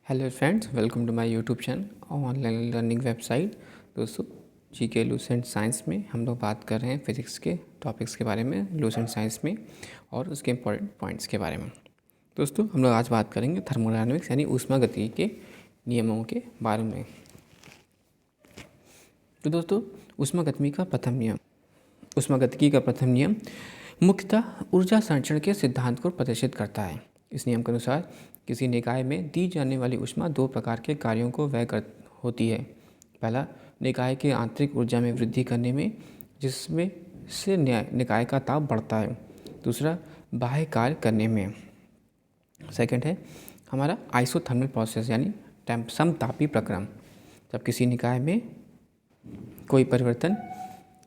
Hello friends, welcome to my YouTube channel online learning website. दोस्तों, GK Lucent science में हम लोग बात कर रहे हैं फिजिक्स के टॉपिक्स के बारे में लूसेंट साइंस में और उसके इम्पोर्टेंट पॉइंट्स के बारे में। दोस्तों, हम लोग आज बात करेंगे थर्मोडायनेमिक्स यानी ऊष्मागतिकी के नियमों के बारे में। तो दोस्तों, ऊष्मागतिकी का प्रथम नियम मुख्यतः ऊर्जा संरक्षण के सिद्धांत को प्रदर्शित करता है। इस नियम के अनुसार किसी निकाय में दी जाने वाली ऊष्मा दो प्रकार के कार्यों को होती है। पहला, निकाय के आंतरिक ऊर्जा में वृद्धि करने में, जिसमें से निकाय का ताप बढ़ता है। दूसरा, बाह्य कार्य करने में। सेकंड है हमारा आइसोथर्मल प्रोसेस यानी समतापी प्रक्रम। जब किसी निकाय में कोई परिवर्तन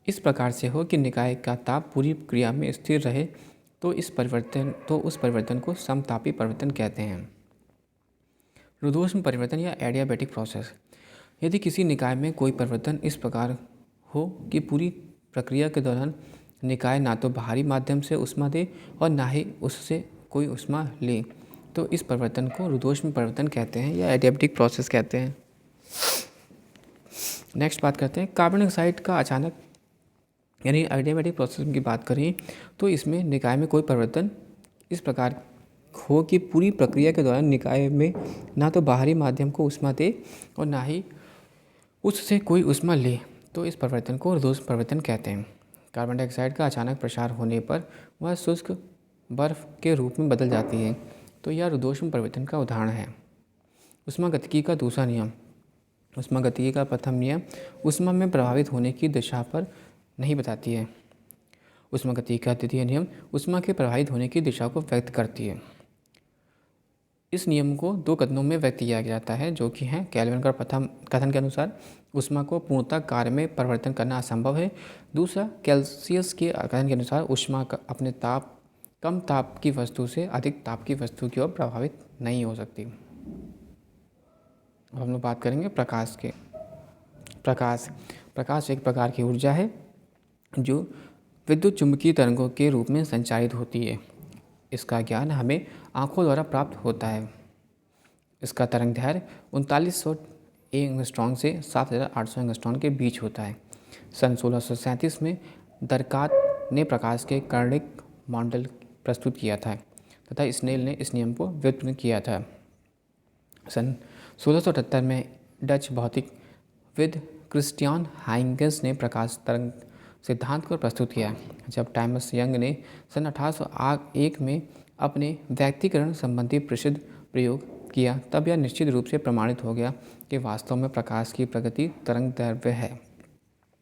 इस प्रकार से हो कि निकाय का ताप पूरी क्रिया में स्थिर रहे तो उस परिवर्तन को समतापी परिवर्तन कहते हैं। रुद्धोष्म परिवर्तन या एडियाबैटिक प्रोसेस। यदि किसी निकाय में कोई परिवर्तन इस प्रकार हो कि पूरी प्रक्रिया के दौरान निकाय ना तो बाहरी माध्यम से ऊष्मा दे और ना ही उससे कोई ऊष्मा ले, तो इस परिवर्तन को रुद्धोष्म परिवर्तन कहते हैं या एडियाबैटिक प्रोसेस कहते हैं। नेक्स्ट बात करते हैं कार्बन डाइऑक्साइड का अचानक यानी एडियाबैटिक प्रोसेस की बात करें तो इसमें निकाय में कोई परिवर्तन इस प्रकार हो कि पूरी प्रक्रिया के दौरान निकाय में ना तो बाहरी माध्यम को ऊष्मा दे और ना ही उससे कोई ऊष्मा ले, तो इस परिवर्तन को रुद्धोष्म परिवर्तन कहते हैं। कार्बन डाइऑक्साइड का अचानक प्रसार होने पर वह शुष्क बर्फ के रूप में बदल जाती है, तो यह रुद्धोष्म परिवर्तन का उदाहरण है। ऊष्मागतिकी का दूसरा नियम। ऊष्मागतिकी का प्रथम नियम ऊष्मा में प्रभावित होने की दिशा पर नहीं बताती है। ऊष्मागतिकी का द्वितीय नियम ऊष्मा के प्रभावित होने की दिशा को व्यक्त करती है। इस नियम को दो कथनों में व्यक्त किया जाता है, जो कि हैं केल्विन का प्रथम कथन के अनुसार ऊष्मा को पूर्णतः कार्य में परिवर्तन करना असंभव है। दूसरा, केल्सियस के कथन के अनुसार ऊष्मा का अपने कम ताप की वस्तु से अधिक ताप की वस्तु की ओर प्रभावित नहीं हो सकती। अब हम लोग बात करेंगे प्रकाश के। प्रकाश एक प्रकार की ऊर्जा है जो विद्युत चुंबकीय तरंगों के रूप में संचारित होती है। इसका ज्ञान हमें आँखों द्वारा प्राप्त होता है। इसका तरंग दैर्घ्य 3900 एंगस्ट्रॉम से 7800 एंगस्ट्रॉम के बीच होता है। सन 1637 में दरकात ने प्रकाश के कर्णिक मॉडल प्रस्तुत किया था तथा स्नेल ने इस नियम को व्युत्पन्न किया था। सन 1678 में डच भौतिकविद क्रिस्टियान हाइंगस ने प्रकाश तरंग सिद्धांत को प्रस्तुत किया। जब थॉमस यंग ने सन 1801 में अपने व्यक्तिकरण संबंधी प्रसिद्ध प्रयोग किया, तब यह निश्चित रूप से प्रमाणित हो गया कि वास्तव में प्रकाश की प्रगति तरंग दैर्घ्य है।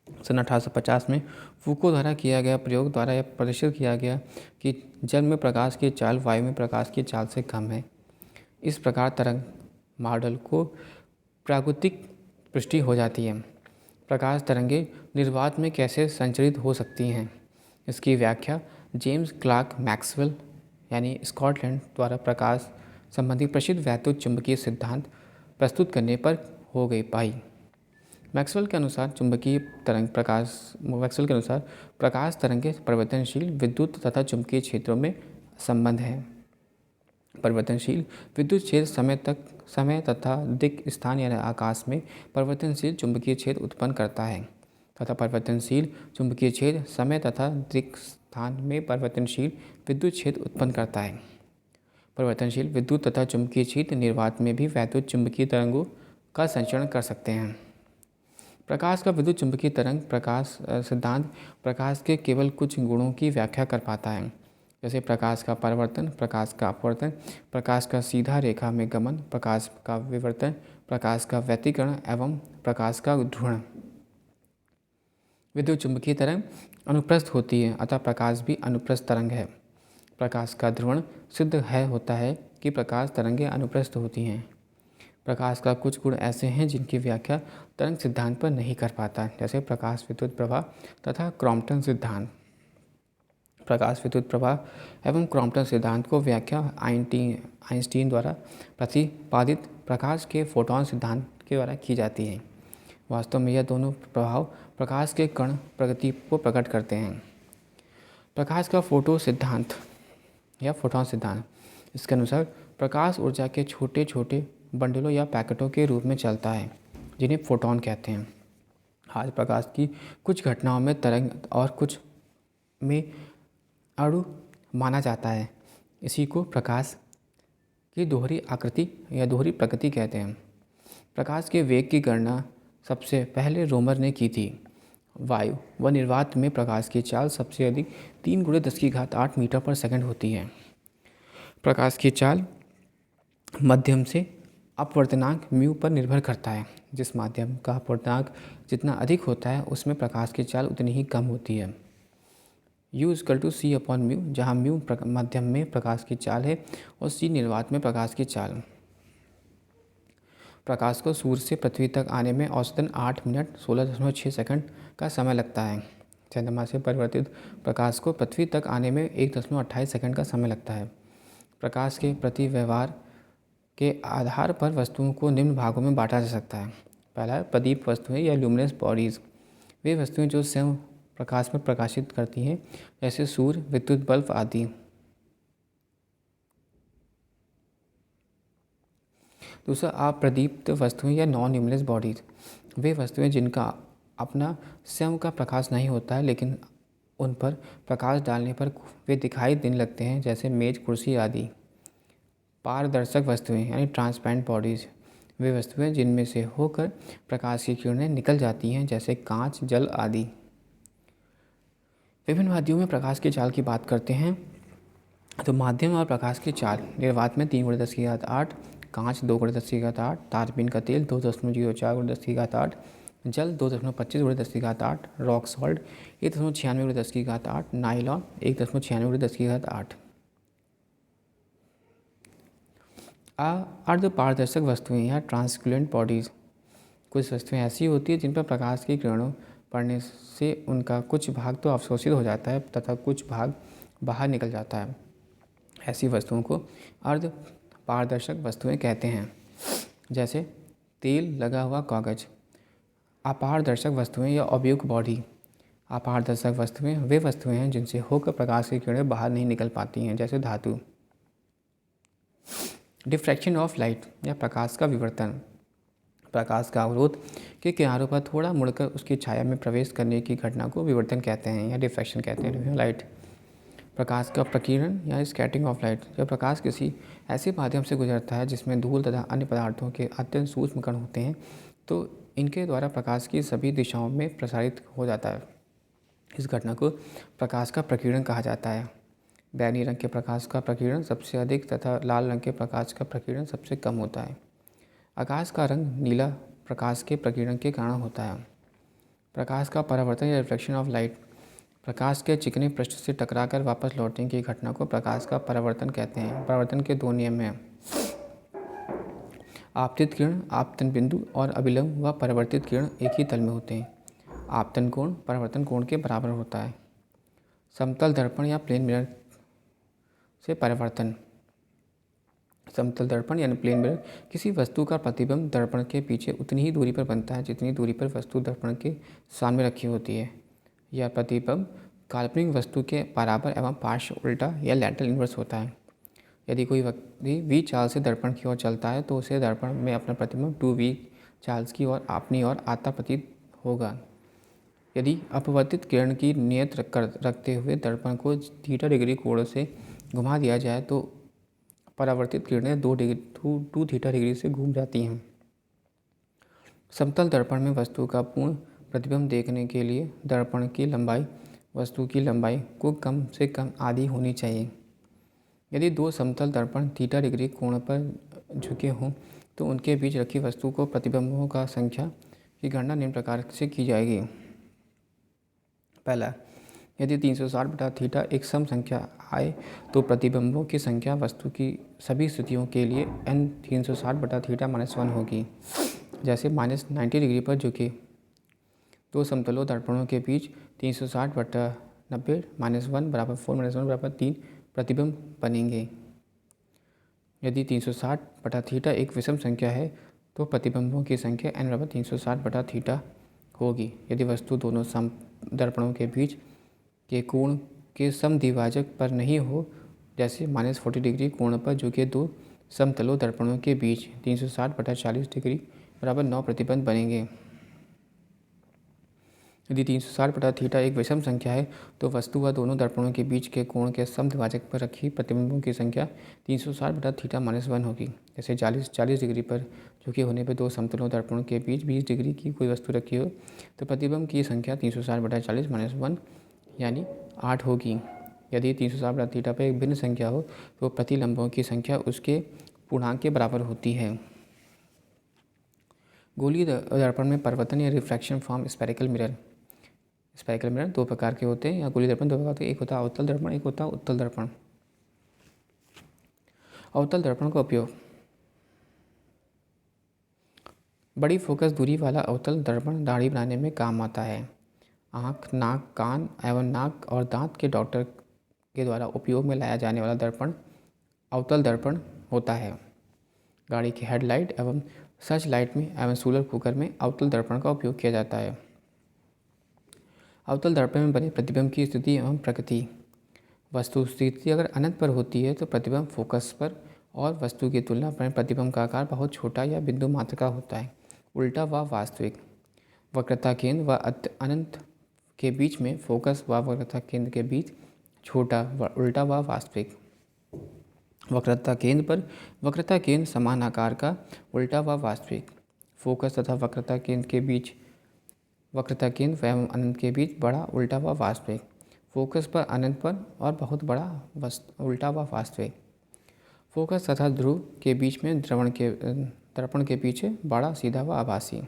सन 1850 में फूको द्वारा किया गया प्रयोग द्वारा यह प्रदर्शित किया गया कि जल में प्रकाश की चाल वायु में प्रकाश की चाल से कम है। इस प्रकार तरंग मॉडल को प्राकृतिक पुष्टि हो जाती है। प्रकाश तरंगें निर्वात में कैसे संचरित हो सकती हैं, इसकी व्याख्या जेम्स क्लार्क मैक्सवेल यानी स्कॉटलैंड द्वारा प्रकाश संबंधी प्रसिद्ध वैद्युत चुंबकीय सिद्धांत प्रस्तुत करने पर हो गई पाई। मैक्सवेल के अनुसार प्रकाश तरंगें परिवर्तनशील विद्युत तथा चुंबकीय क्षेत्रों में संबंध है। परिवर्तनशील विद्युत क्षेत्र समय तथा दिक् स्थान यानी आकाश में परिवर्तनशील चुंबकीय क्षेत्र उत्पन्न करता है तथा परिवर्तनशील चुंबकीय क्षेत्र समय तथा दिक् स्थान में परिवर्तनशील विद्युत क्षेत्र उत्पन्न करता है। परिवर्तनशील विद्युत तथा चुंबकीय क्षेत्र निर्वात में भी वैद्युत चुंबकीय तरंगों का संचरण कर सकते हैं। प्रकाश का विद्युत चुंबकीय तरंग प्रकाश सिद्धांत प्रकाश के केवल कुछ गुणों की व्याख्या कर पाता है, जैसे प्रकाश का परावर्तन, प्रकाश का अपवर्तन, प्रकाश का सीधा रेखा में गमन, प्रकाश का विवर्तन, प्रकाश का व्यतिकरण एवं प्रकाश का ध्रुवण। विद्युत चुंबकीय तरंग अनुप्रस्थ होती है, अतः प्रकाश भी अनुप्रस्थ तरंग है। प्रकाश का ध्रुवण सिद्ध होता है कि प्रकाश तरंगें अनुप्रस्थ होती हैं। प्रकाश का कुछ गुण ऐसे हैं जिनकी व्याख्या तरंग सिद्धांत पर नहीं कर पाता, जैसे प्रकाश विद्युत प्रवाह तथा क्रॉम्पटन सिद्धांत। प्रकाश विद्युत प्रवाह एवं क्रॉम्पटन सिद्धांत को व्याख्या आइंस्टीन द्वारा प्रतिपादित प्रकाश के फोटॉन सिद्धांत के द्वारा की जाती है। वास्तव में यह दोनों प्रभाव प्रकाश के कण प्रगति को प्रकट करते हैं। प्रकाश का फोटो सिद्धांत या फोटॉन सिद्धांत। इसके अनुसार प्रकाश ऊर्जा के छोटे छोटे बंडलों या पैकेटों के रूप में चलता है जिन्हें फोटॉन कहते हैं। आज प्रकाश की कुछ घटनाओं में तरंग और कुछ में अणु माना जाता है। इसी को प्रकाश की दोहरी आकृति या दोहरी प्रकृति कहते हैं। प्रकाश के वेग की गणना सबसे पहले रोमर ने की थी। वायु व निर्वात में प्रकाश की चाल सबसे अधिक 3 × 10⁸ मीटर पर सेकंड होती है। प्रकाश की चाल माध्यम से अपवर्तनांक म्यू पर निर्भर करता है। जिस माध्यम का अपवर्तनांक जितना अधिक होता है उसमें प्रकाश की चाल उतनी ही कम होती है। U=C/μ, जहाँ म्यू माध्यम में प्रकाश की चाल है और C निर्वात में प्रकाश की चाल। प्रकाश को सूर्य से पृथ्वी तक आने में औसतन 8 मिनट 16.6 सेकंड का समय लगता है। चंद्रमा से परिवर्तित प्रकाश को पृथ्वी तक आने में 1.28 सेकंड का समय लगता है। प्रकाश के प्रति व्यवहार के आधार पर वस्तुओं को निम्न भागों में बांटा जा सकता है। पहला है प्रदीप वस्तुएं या ल्यूमिनस बॉडीज़। वे वस्तुएं जो स्वयं प्रकाश में प्रकाशित करती हैं, जैसे सूर्य, विद्युत बल्ब आदि। दूसरा अप्रदीप्त वस्तुएं या नॉन ल्यूमिनस बॉडीज़। वे वस्तुएं जिनका अपना स्वयं का प्रकाश नहीं होता है लेकिन उन पर प्रकाश डालने पर वे दिखाई देने लगते हैं, जैसे मेज, कुर्सी आदि। पारदर्शक वस्तुएं यानी ट्रांसपेरेंट बॉडीज़। वे वस्तुएं जिनमें से होकर प्रकाश की किरणें निकल जाती हैं, जैसे कांच, जल आदि। विभिन्न माध्यमों में प्रकाश की चाल की बात करते हैं तो माध्यम और प्रकाश की चाल निर्वात में 3 × 10⁸, कांच 2 × 10⁸, तारपीन का तेल 2.04 × 10⁸, जल 2.25 × 10⁸, रॉक सॉल्ट 1.96 × 10⁸, नाइलॉन 1.96 × 10⁸। अर्ध पारदर्शक वस्तुएं या ट्रांसक्लुएंट बॉडीज़। कुछ वस्तुएं ऐसी होती हैं जिन पर प्रकाश की किरणों पड़ने से उनका कुछ भाग तो अवशोषित हो जाता है तथा कुछ भाग बाहर निकल जाता है। ऐसी वस्तुओं को अर्ध पारदर्शक वस्तुएं कहते हैं, जैसे तेल लगा हुआ कागज। अपारदर्शक वस्तुएं या ऑब्यूक बॉडी। अपारदर्शक वस्तुएं वे वस्तुएं हैं जिनसे होकर प्रकाश की किरणें बाहर नहीं निकल पाती हैं, जैसे धातु। डिफ्रैक्शन ऑफ लाइट या प्रकाश का विवर्तन। प्रकाश का अवरोध के किनारों पर थोड़ा मुड़कर उसकी छाया में प्रवेश करने की घटना को विवर्तन कहते हैं या डिफ्रैक्शन कहते हैं। लाइट प्रकाश का प्रकीर्णन या स्कैटरिंग ऑफ लाइट। जब प्रकाश किसी ऐसे माध्यम से गुजरता है जिसमें धूल तथा अन्य पदार्थों के अत्यंत सूक्ष्म कण होते हैं तो इनके द्वारा प्रकाश की सभी दिशाओं में प्रसारित हो जाता है। इस घटना को प्रकाश का प्रकीर्णन कहा जाता है। बैंगनी रंग के प्रकाश का प्रकीर्णन सबसे अधिक तथा लाल रंग के प्रकाश का प्रकीर्णन सबसे कम होता है। आकाश का रंग नीला प्रकाश के प्रकीर्णन के कारण होता है। प्रकाश का परावर्तन या रिफ्लेक्शन ऑफ लाइट। प्रकाश के चिकने पृष्ठ से टकराकर वापस लौटने की घटना को प्रकाश का परावर्तन कहते हैं। परावर्तन के 2 नियम हैं। आपतित किरण आपतन बिंदु और अभिलंब व परावर्तित किरण एक ही तल में होते हैं। आपतन कोण परावर्तन कोण के बराबर होता है। समतल दर्पण या प्लेन मिरर से परावर्तन। समतल दर्पण यानी प्लेन मिरर किसी वस्तु का प्रतिबिंब दर्पण के पीछे उतनी ही दूरी पर बनता है जितनी दूरी पर वस्तु दर्पण के सामने रखी होती है। यह प्रतिबिंब काल्पनिक वस्तु के बराबर एवं पार्श्व उल्टा या लैटरल इन्वर्स होता है। यदि कोई व्यक्ति v चाल से दर्पण की ओर चलता है तो उसे दर्पण में अपना प्रतिबिंब 2v चार्ल्स की ओर अपनी ओर आता प्रतीत होगा। यदि अपवर्तित किरण की नियत रखते हुए दर्पण को थीटा डिग्री कोण से घुमा दिया जाए तो परावर्तित किरणें 2 थीटा डिग्री से घूम जाती हैं। समतल दर्पण में वस्तु का पूर्ण प्रतिबिंब देखने के लिए दर्पण की लंबाई वस्तु की लंबाई को कम से कम आधी होनी चाहिए। यदि 2 समतल दर्पण थीटा डिग्री कोण पर झुके हों तो उनके बीच रखी वस्तु को प्रतिबिंबों का संख्या की गणना निम्न प्रकार से की जाएगी। पहला, यदि 360/थीटा एक सम संख्या आए तो प्रतिबिंबों की संख्या वस्तु की सभी स्थितियों के लिए n 360/θ-1 होगी। जैसे -90 डिग्री पर झुके 2 समतलों दर्पणों के बीच 360/90 -1 = 4 -1 = 3 प्रतिबिंब बनेंगे। यदि 360/θ एक विषम संख्या है तो प्रतिबिंबों की संख्या n = 360/θ होगी। यदि वस्तु दोनों सम दर्पणों के बीच के कोण के समद्विभाजक पर नहीं हो, जैसे -40 डिग्री कोण पर झुके 2 समतलों दर्पणों के बीच 360/40 डिग्री बराबर 9 प्रतिबंध बनेंगे। यदि 360/थीटा एक विषम संख्या है तो वस्तु व दोनों दर्पणों के बीच के कोण के समद्विभाजक पर रखी प्रतिबिंबों की संख्या 360/θ-1 होगी। जैसे 40 डिग्री पर झुके होने पर दो समतलों दर्पणों के बीच 20 डिग्री की कोई वस्तु रखी हो तो प्रतिबिंब की संख्या 360/40-1 यानी 8 होगी। यदि 360/θ पर एक भिन्न संख्या हो तो प्रतिलंबों की संख्या उसके पूर्णांक के बराबर होती है। गोलीय दर्पण में परिवर्तन या रिफ्रैक्शन फॉर्म स्फेरिकल मिरर दो प्रकार के होते हैं, या गोलीय दर्पण दो प्रकार के, एक होता है अवतल दर्पण, एक होता है उत्तल दर्पण। अवतल दर्पण का उपयोग बड़ी फोकस दूरी वाला अवतल दर्पण दाढ़ी बनाने में काम आता है। आँख, नाक, कान एवं नाक और दांत के डॉक्टर के द्वारा उपयोग में लाया जाने वाला दर्पण अवतल दर्पण होता है। गाड़ी की हेडलाइट एवं सर्च लाइट में एवं सोलर कुकर में अवतल दर्पण का उपयोग किया जाता है। अवतल दर्पण में बने प्रतिबिंब की स्थिति एवं प्रकृति। वस्तु स्थिति अगर अनंत पर होती है तो प्रतिबिंब फोकस पर और वस्तु की तुलना में प्रतिबिंब का आकार बहुत छोटा या बिंदु मात्र का होता है। उल्टा व वास्तविक। वक्रता केंद्र व अनंत के बीच में फोकस व वक्रता केंद्र के बीच छोटा व उल्टा व वास्तविक। वक्रता केंद्र पर वक्रता केंद्र समान आकार का उल्टा व वास्तविक। फोकस तथा वक्रता केंद्र के बीच वक्रता केंद्र एवं अनंत के बीच बड़ा उल्टा व वास्तविक। फोकस पर अनंत पर और बहुत बड़ा उल्टा व वास्तविक। फोकस तथा ध्रुव के बीच में दर्पण के पीछे बड़ा सीधा व आभासी।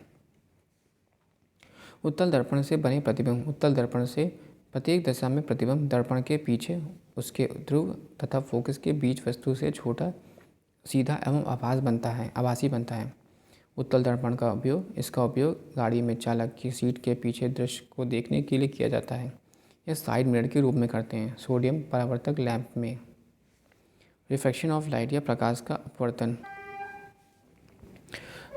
उत्तल दर्पण से बने प्रतिबिंब। उत्तल दर्पण से प्रत्येक दशा में प्रतिबिंब दर्पण के पीछे उसके ध्रुव तथा फोकस के बीच वस्तु से छोटा, सीधा एवं आभासी बनता है। उत्तल दर्पण का उपयोग गाड़ी में चालक की सीट के पीछे दृश्य को देखने के लिए किया जाता है। यह साइड मिरर के रूप में करते हैं। सोडियम परावर्तक लैंप में रिफ्रैक्शन ऑफ लाइट या प्रकाश का अपवर्तन।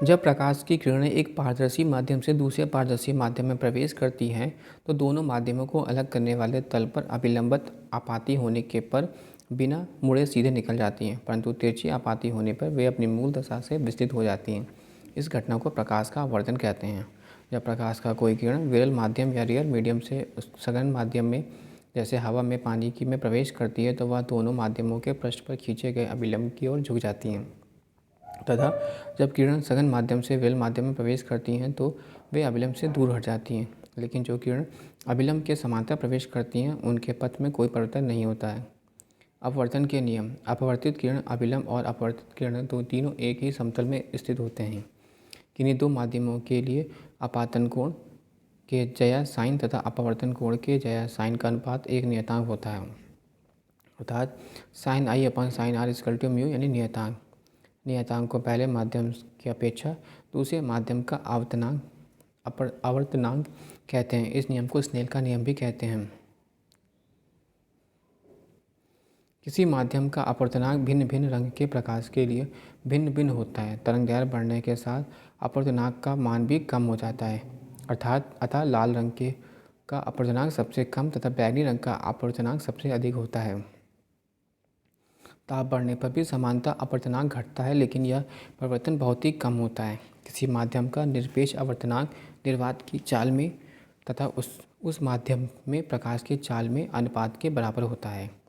जब प्रकाश की किरणें एक पारदर्शी माध्यम से दूसरे पारदर्शी माध्यम में प्रवेश करती हैं तो दोनों माध्यमों को अलग करने वाले तल पर अभिलंबित आपाती होने के पर बिना मुड़े सीधे निकल जाती हैं, परंतु तिरछी आपाती होने पर वे अपनी मूल दशा से विचलित हो जाती हैं। इस घटना को प्रकाश का अपवर्तन कहते हैं। जब प्रकाश का कोई किरण विरल माध्यम या रियल मीडियम से सघन माध्यम में जैसे हवा में पानी की में प्रवेश करती है तो वह दोनों माध्यमों के पृष्ठ पर खींचे गए अभिलंब की ओर झुक जाती हैं, तथा जब किरण सघन माध्यम से विरल माध्यम में प्रवेश करती हैं तो वे अभिलंब से दूर हट जाती हैं। लेकिन जो किरण अभिलंब के समांतर प्रवेश करती हैं उनके पथ में कोई परिवर्तन नहीं होता है। अपवर्तन के नियम। अपवर्तित किरण, अभिलंब और अपवर्तित किरण तीनों एक ही समतल में स्थित होते हैं। किन्हीं दो माध्यमों के लिए आपातन कोण के ज्या साइन तथा अपवर्तन कोण के ज्या साइन का अनुपात एक नियतांक होता है, अर्थात sin i/sin r = μ यानी नियतांक। नियतांक को पहले माध्यम की अपेक्षा दूसरे माध्यम का आवर्तनांक कहते हैं। इस नियम को स्नेल का नियम भी कहते हैं। किसी माध्यम का अपवर्तनांक भिन्न भिन्न रंग के प्रकाश के लिए भिन्न भिन्न होता है। तरंगदैर्घ्य बढ़ने के साथ अपवर्तनांक का मान भी कम हो जाता है, अतः लाल रंग का अपवर्तनांक सबसे कम तथा बैंगनी रंग का अपवर्तनांक सबसे अधिक होता है। ताप बढ़ने पर भी समानता अपवर्तनांक घटता है, लेकिन यह परिवर्तन बहुत ही कम होता है। किसी माध्यम का निरपेक्ष अपवर्तनांक निर्वात की चाल में तथा उस माध्यम में प्रकाश की चाल में अनुपात के बराबर होता है।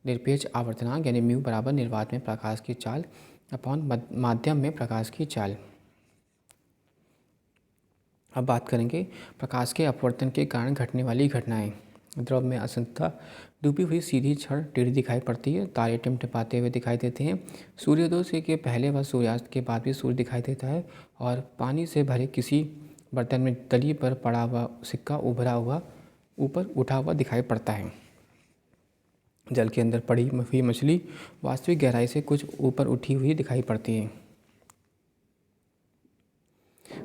निरपेक्ष आवर्तनांक यानी म्यू बराबर निर्वात में प्रकाश की चाल अपॉन माध्यम में प्रकाश की चाल। अब बात करेंगे प्रकाश के अपवर्तन के कारण घटने वाली घटनाएं। द्रव में असंतता, डूबी हुई सीधी छड़ टेढ़ी दिखाई पड़ती है, तारे टिमटिमाते हुए दिखाई देते हैं, सूर्योदय के पहले व सूर्यास्त के बाद भी सूर्य दिखाई देता है, और पानी से भरे किसी बर्तन में तली पर पड़ा हुआ सिक्का ऊपर उठा हुआ दिखाई पड़ता है। जल के अंदर पड़ी हुई मछली वास्तविक गहराई से कुछ ऊपर उठी हुई दिखाई पड़ती है।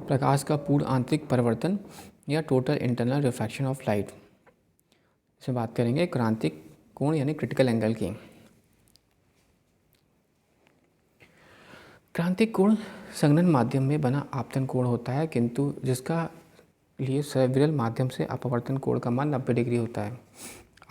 प्रकाश का पूर्ण आंतरिक परिवर्तन या total internal refraction of light से बात करेंगे क्रांतिक कोण यानी क्रिटिकल एंगल की। क्रांतिक कोण संघनन माध्यम में बना आपतन कोण होता है, किंतु जिसका लिए विरल माध्यम से अपवर्तन कोण का मान 90 डिग्री होता है।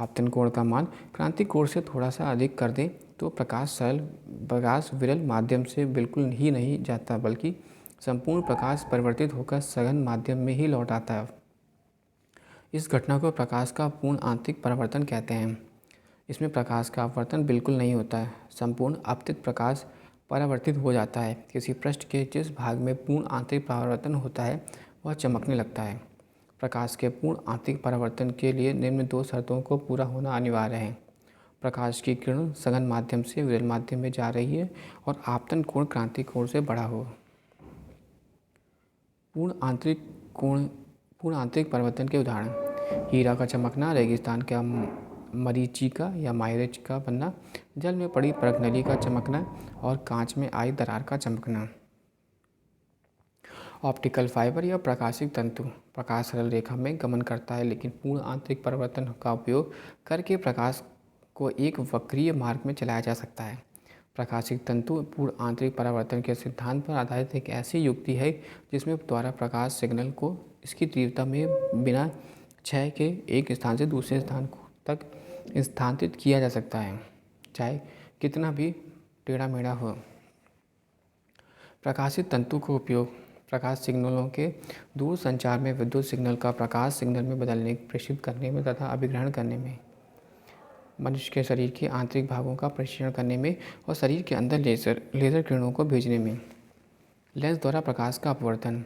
आपतन कोण का मान क्रांतिक कोण से थोड़ा सा अधिक कर दें तो प्रकाश विरल माध्यम से बिल्कुल ही नहीं जाता, बल्कि संपूर्ण प्रकाश परिवर्तित होकर सघन माध्यम में ही लौट आता है। इस घटना को प्रकाश का पूर्ण आंतरिक परावर्तन कहते हैं। इसमें प्रकाश का अपवर्तन बिल्कुल नहीं होता है। संपूर्ण आपतित प्रकाश परावर्तित हो जाता है। किसी पृष्ठ के जिस भाग में पूर्ण आंतरिक परावर्तन होता है वह चमकने लगता है। प्रकाश के पूर्ण आंतरिक परावर्तन के लिए निम्न दो शर्तों को पूरा होना अनिवार्य है। प्रकाश की किरण सघन माध्यम से विरल माध्यम में जा रही है और आपतन कोण क्रांतिक कोण से बड़ा हो। पूर्ण आंतरिक परिवर्तन के उदाहरण: हीरा का चमकना, रेगिस्तान का मरीचिका या माइरिच का बनना, जल में पड़ी परखनली का चमकना और कांच में आई दरार का चमकना। ऑप्टिकल फाइबर या प्रकाशिक तंतु: प्रकाश सरल रेखा में गमन करता है, लेकिन पूर्ण आंतरिक परिवर्तन का उपयोग करके प्रकाश को एक वक्रीय मार्ग में चलाया जा सकता है। प्रकाशिक तंतु पूर्ण आंतरिक परावर्तन के सिद्धांत पर आधारित एक ऐसी युक्ति है जिसमें द्वारा प्रकाश सिग्नल को इसकी तीव्रता में बिना क्षय के एक स्थान से दूसरे स्थान तक स्थानांतरित किया जा सकता है, चाहे कितना भी टेढ़ा मेढ़ा हो। प्रकाशित तंतु का उपयोग प्रकाश सिग्नलों के दूर संचार में विद्युत सिग्नल का प्रकाश सिग्नल में बदलने, प्रेषित करने में तथा अभिग्रहण करने में, मनुष्य के शरीर के आंतरिक भागों का परीक्षण करने में और शरीर के अंदर लेज़र किरणों को भेजने में। लेंस द्वारा प्रकाश का अपवर्तन,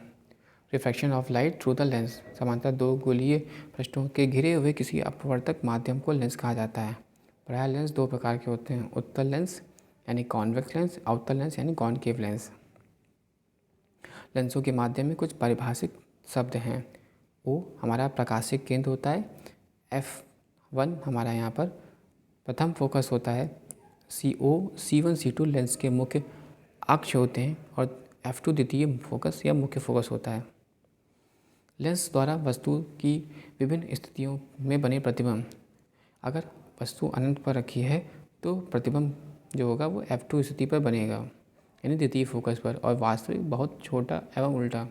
refraction of light through the lens. समांतर दो गोलीय पृष्ठों के घिरे हुए किसी अपवर्तक माध्यम को लेंस कहा जाता है। प्रायः लेंस दो प्रकार के होते हैं: उत्तल लेंस यानी कॉन्वेक्स लेंस, अवतल लेंस यानी कॉनकेव लेंस। लेंसों के माध्यम में कुछ पारिभाषिक शब्द हैं। ओ हमारा प्रकाशिक केंद्र होता है। F1 हमारा यहाँ पर प्रथम फोकस होता है। C1 C2 लेंस के मुख्य अक्ष होते हैं और F2 द्वितीय फोकस या मुख्य फोकस होता है। लेंस द्वारा वस्तु की विभिन्न स्थितियों में बने प्रतिबिंब। अगर वस्तु अनंत पर रखी है तो प्रतिबिंब जो होगा वो F2 स्थिति पर बनेगा, यानी द्वितीय फोकस पर, और वास्तविक बहुत छोटा एवं उल्टा।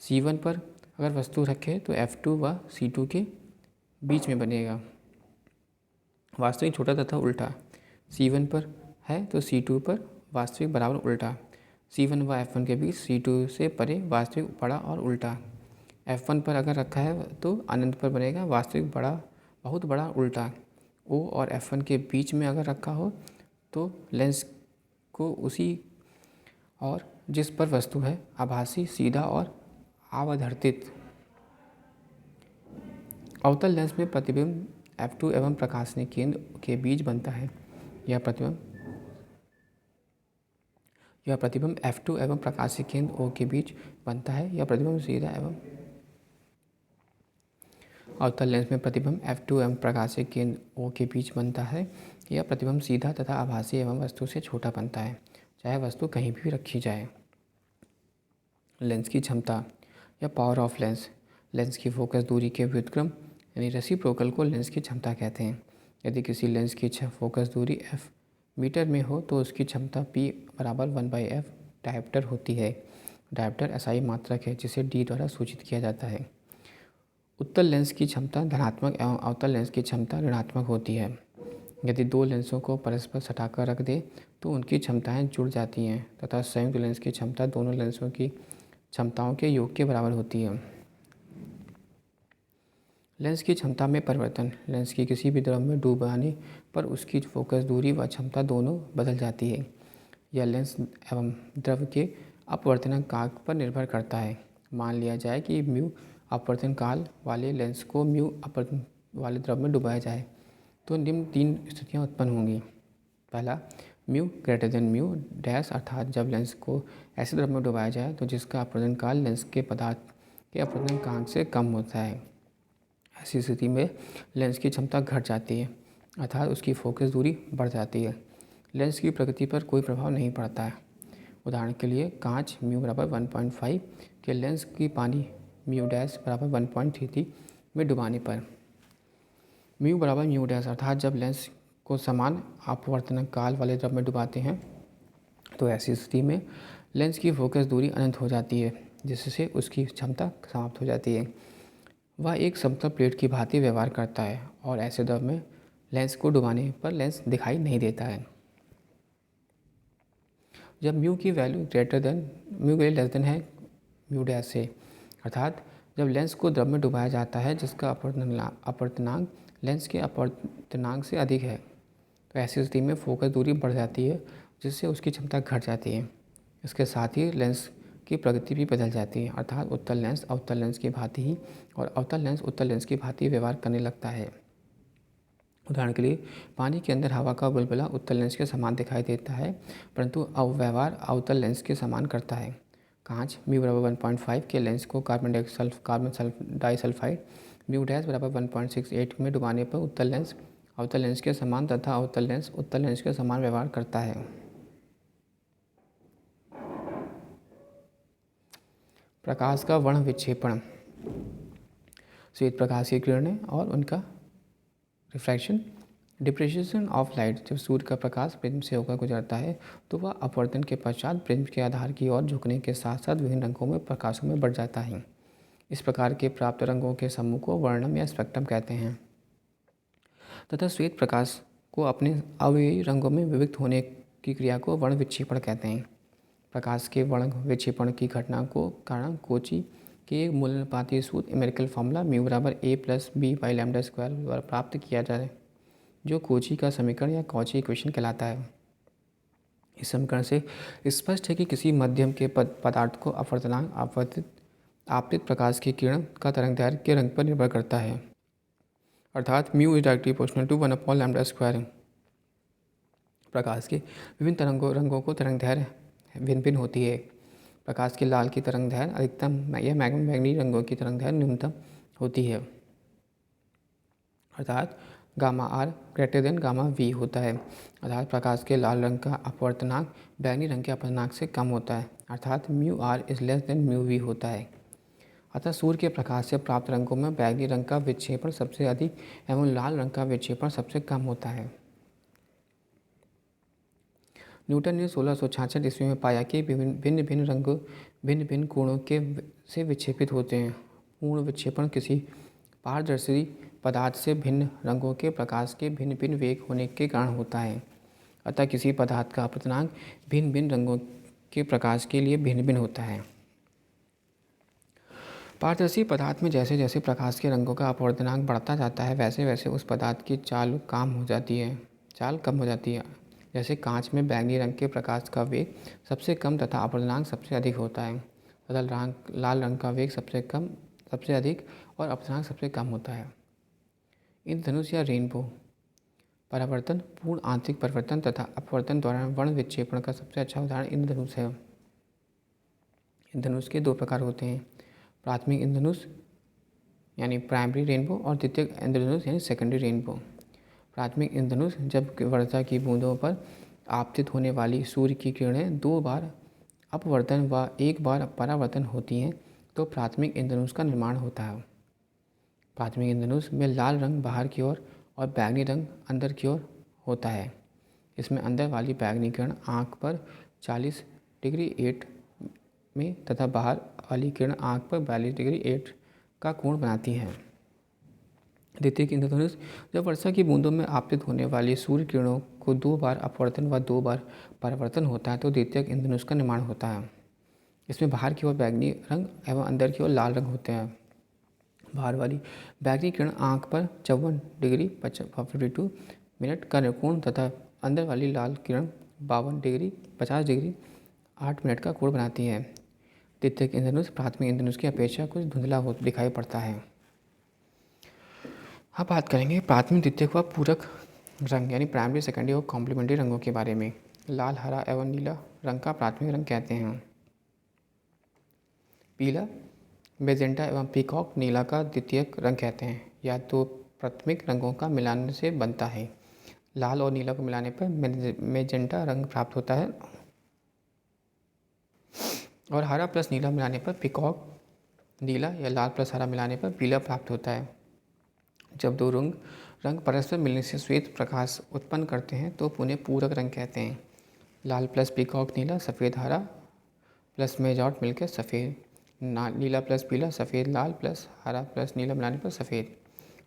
C1 पर अगर वस्तु रखे तो F2 व C2 के बीच में बनेगा, वास्तविक छोटा तथा उल्टा। C1 पर है तो C2 पर वास्तविक बराबर उल्टा। C1 व F1 के बीच C2 से परे वास्तविक बड़ा और उल्टा। F1 पर अगर रखा है तो अनंत पर बनेगा, वास्तविक बड़ा बहुत बड़ा उल्टा। O और F1 के बीच में अगर रखा हो तो लेंस को उसी और जिस पर वस्तु है आभासी, सीधा और आवर्धित। अवतल लेंस में प्रतिबिंब F2 एवं प्रकाशीय केंद्र के बीच बनता है। यह प्रतिबिंब F2 एवं प्रकाशीय केंद्र O के बीच बनता है। यह प्रतिबिंब सीधा एवं अवतल लेंस में प्रतिबिंब F2 एवं प्रकाशीय केंद्र O के बीच बनता है। यह प्रतिबिंब सीधा तथा आभासी एवं वस्तु से छोटा बनता है, चाहे वस्तु कहीं भी रखी जाए। लेंस की क्षमता या पावर ऑफ लेंस। लेंस की फोकस दूरी के व्युत्क्रम यानी रेसिप्रोकल को लेंस की क्षमता कहते हैं। यदि किसी लेंस की फोकस दूरी f मीटर में हो तो उसकी क्षमता P बराबर 1/f डायप्टर होती है। डायप्टर SI मात्रक है जिसे D द्वारा सूचित किया जाता है। उत्तल लेंस की क्षमता धनात्मक एवं अवतल लेंस की क्षमता ऋणात्मक होती है। यदि दो लेंसों को परस्पर सटाकर रख दें तो उनकी क्षमताएं जुड़ जाती हैं तथा संयुक्त लेंस की क्षमता दोनों लेंसों की क्षमताओं के योग के बराबर होती है। लेंस की क्षमता में परिवर्तन। लेंस की किसी भी द्रव में डूबाने पर उसकी फोकस दूरी व क्षमता दोनों बदल जाती है। यह लेंस एवं द्रव के अपवर्तन काल पर निर्भर करता है। मान लिया जाए कि म्यू अपवर्तन काल वाले लेंस को म्यू अपवर्तन वाले द्रव में डुबाया जाए तो निम्न तीन स्थितियाँ उत्पन्न होंगी। पहला, mu greater than mu dash, अर्थात जब लेंस को ऐसे द्रव में डुबाया जाए तो जिसका अपवर्तन काल लेंस के पदार्थ के अपवर्तन काल से कम होता है। ऐसी स्थिति में लेंस की क्षमता घट जाती है, अर्थात उसकी फोकस दूरी बढ़ जाती है। लेंस की प्रकृति पर कोई प्रभाव नहीं पड़ता है। उदाहरण के लिए कांच म्यू बराबर 1.5 के लेंस की पानी म्यू डैश बराबर 1.33 में डुबाने पर म्यू बराबर म्यू डैश, अर्थात जब लेंस को समान अपवर्तन काल वाले द्रव में डुबाते हैं तो ऐसी स्थिति में लेंस की फोकस दूरी अनंत हो जाती है, जिससे उसकी क्षमता समाप्त हो जाती है। वह एक समतल प्लेट की भांति व्यवहार करता है और ऐसे द्रव में लेंस को डुबाने पर लेंस दिखाई नहीं देता है। जब म्यू की value greater than mu greater less than है म्यू डैश से, अर्थात जब लेंस को द्रव में डुबाया जाता है जिसका अपवर्तनांक लेंस के अपवर्तनांक से अधिक है, तो ऐसी स्थिति में फोकस दूरी बढ़ जाती है जिससे उसकी क्षमता घट जाती है। इसके साथ ही लेंस की प्रगति भी बदल जाती है, अर्थात उत्तल लेंस अवतल लेंस की भांति ही और अवतल लेंस उत्तल लेंस की भांति व्यवहार करने लगता है। उदाहरण के लिए पानी के अंदर हवा का बुलबुला उत्तल लेंस के समान दिखाई देता है, परंतु व्यवहार अवतल लेंस के समान करता है। कांच म्यू बराबर 1.5 के लेंस को कार्बन डाइसल्फाइड म्यू डैश बराबर 1.68 में डुबाने पर उत्तल लेंस अवतल लेंस के समान तथा अवतल लेंस उत्तल लेंस के समान व्यवहार करता है। प्रकाश का वर्ण विक्षेपण, श्वेत प्रकाश की किरणें और उनका रिफ्रैक्शन, डिप्रेशन ऑफ लाइट। जब सूर्य का प्रकाश प्रिज्म से होकर गुजरता है तो वह अपवर्तन के पश्चात प्रिज्म के आधार की ओर झुकने के साथ साथ विभिन्न रंगों में प्रकाशों में बढ़ जाता है। इस प्रकार के प्राप्त रंगों के समूह को वर्णम या स्पेक्ट्रम कहते हैं तथा श्वेत प्रकाश को अपने अवयवी रंगों में विभक्त होने की क्रिया को वर्ण विक्षेपण कहते हैं। प्रकाश के वर्ण विक्षेपण की घटना को कारण कोची के एक मूलानुपाती सूत्र न्यूमेरिकल फार्मूला म्यू बराबर a plus B by lambda square द्वारा प्राप्त किया जाए, जो कोची का समीकरण या कॉची इक्वेशन कहलाता है। इस समीकरण से स्पष्ट है कि किसी मध्यम के पदार्थ को अपवर्तनांक आपतित प्रकाश की किरण का तरंगदैर्घ्य के रंग पर निर्भर करता है, अर्थात mu is directly proportional to 1 lambda square. प्रकाश के विभिन्न रंगों को तरंगदैर्घ्य भिन्न भिन्न होती है। प्रकाश के लाल की तरंगदैर्घ्य अधिकतम या बैंगनी रंगों की तरंगदैर्घ्य न्यूनतम होती है, अर्थात gamma R greater than gamma V होता है। अर्थात प्रकाश के लाल रंग का अपवर्तनांक बैंगनी रंग के अपवर्तनांक से कम होता है, अर्थात mu R is less than mu V होता है। अतः सूर्य के प्रकाश से प्राप्त रंगों में बैंगनी रंग का विक्षेपण सबसे अधिक एवं लाल रंग का विक्षेपण सबसे कम होता है। न्यूटन ने 1666 ईस्वी में पाया कि भिन्न भिन्न रंग भिन्न भिन्न कोणों से विक्षेपित होते हैं। पूर्ण विक्षेपण किसी पारदर्शी पदार्थ से भिन्न रंगों के प्रकाश के भिन्न भिन्न वेग होने के कारण होता है। अतः किसी पदार्थ का अपवर्तनांक भिन्न भिन्न रंगों के प्रकाश के लिए भिन्न भिन्न होता है। पारदर्शी पदार्थ में जैसे जैसे प्रकाश के रंगों का अपवर्तनांक बढ़ता जाता है वैसे वैसे उस पदार्थ की चाल कम हो जाती है। जैसे कांच में बैंगनी रंग के प्रकाश का वेग सबसे कम तथा अपवर्तनांक सबसे अधिक होता है तथा लाल रंग का वेग सबसे अधिक और अपवर्तनांक सबसे कम होता है। इंद्रधनुष या रेनबो परावर्तन, पूर्ण आंतरिक परिवर्तन तथा अपवर्तन द्वारा वर्ण विक्षेपण का सबसे अच्छा उदाहरण इंद्रधनुष है। इंद्रधनुष के दो प्रकार होते हैं, प्राथमिक इंद्रधनुष यानी प्राइमरी रेनबो और द्वितीयक इंद्रधनुष यानी सेकेंडरी रेनबो। प्राथमिक इंद्रधनुष जब वर्षा की बूंदों पर आपतित होने वाली सूर्य की किरणें 2 बार अपवर्तन व 1 बार परावर्तन होती हैं तो प्राथमिक इंद्रधनुष का निर्माण होता है। प्राथमिक इंद्रधनुष में लाल रंग बाहर की ओर और बैंगनी रंग अंदर की ओर होता है। इसमें अंदर वाली बैंगनी किरण आँख पर 40 डिग्री 8 में तथा बाहर वाली किरण आँख पर 42 डिग्री 8 का कोण बनाती है। द्वितीयक इंद्रधनुष जब वर्षा की बूंदों में आपतित होने वाली सूर्य किरणों को 2 बार अपवर्तन व 2 बार परावर्तन होता है तो द्वितीयक इंद्रधनुष का निर्माण होता है। इसमें बाहर की ओर बैंगनी रंग एवं अंदर की ओर लाल रंग होते हैं। बाहर वाली बैंगनी किरण आँख पर 54 डिग्री 52 मिनट का कोण तथा अंदर वाली लाल किरण 52 डिग्री 50 डिग्री 8 मिनट का कोण बनाती है। द्वितीयक इंद्रधनुष प्राथमिक इंद्रधनुष की अपेक्षा कुछ धुंधला दिखाई पड़ता है। अब बात करेंगे प्राथमिक द्वितीयक व पूरक रंग यानी प्राइमरी सेकेंडरी और कॉम्प्लीमेंट्री रंगों के बारे में। लाल, हरा एवं नीला रंग का प्राथमिक रंग कहते हैं। पीला, मेजेंटा एवं पीकॉक नीला का द्वितीयक रंग कहते हैं। यह दो प्राथमिक रंगों का मिलाने से बनता है। लाल और नीला को मिलाने पर मेजेंटा रंग प्राप्त होता है और हरा प्लस नीला मिलाने पर पीकॉक नीला या लाल प्लस हरा मिलाने पर पीला प्राप्त होता है। जब दो रंग परस्पर मिलने से श्वेत प्रकाश उत्पन्न करते हैं तो उन्हें पूरक रंग कहते हैं। लाल प्लस पीकॉक नीला, सफ़ेद हरा प्लस मेजॉट मिलकर सफ़ेद। नीला प्लस पीला, सफ़ेद लाल प्लस हरा प्लस नीला मिलाने पर सफ़ेद।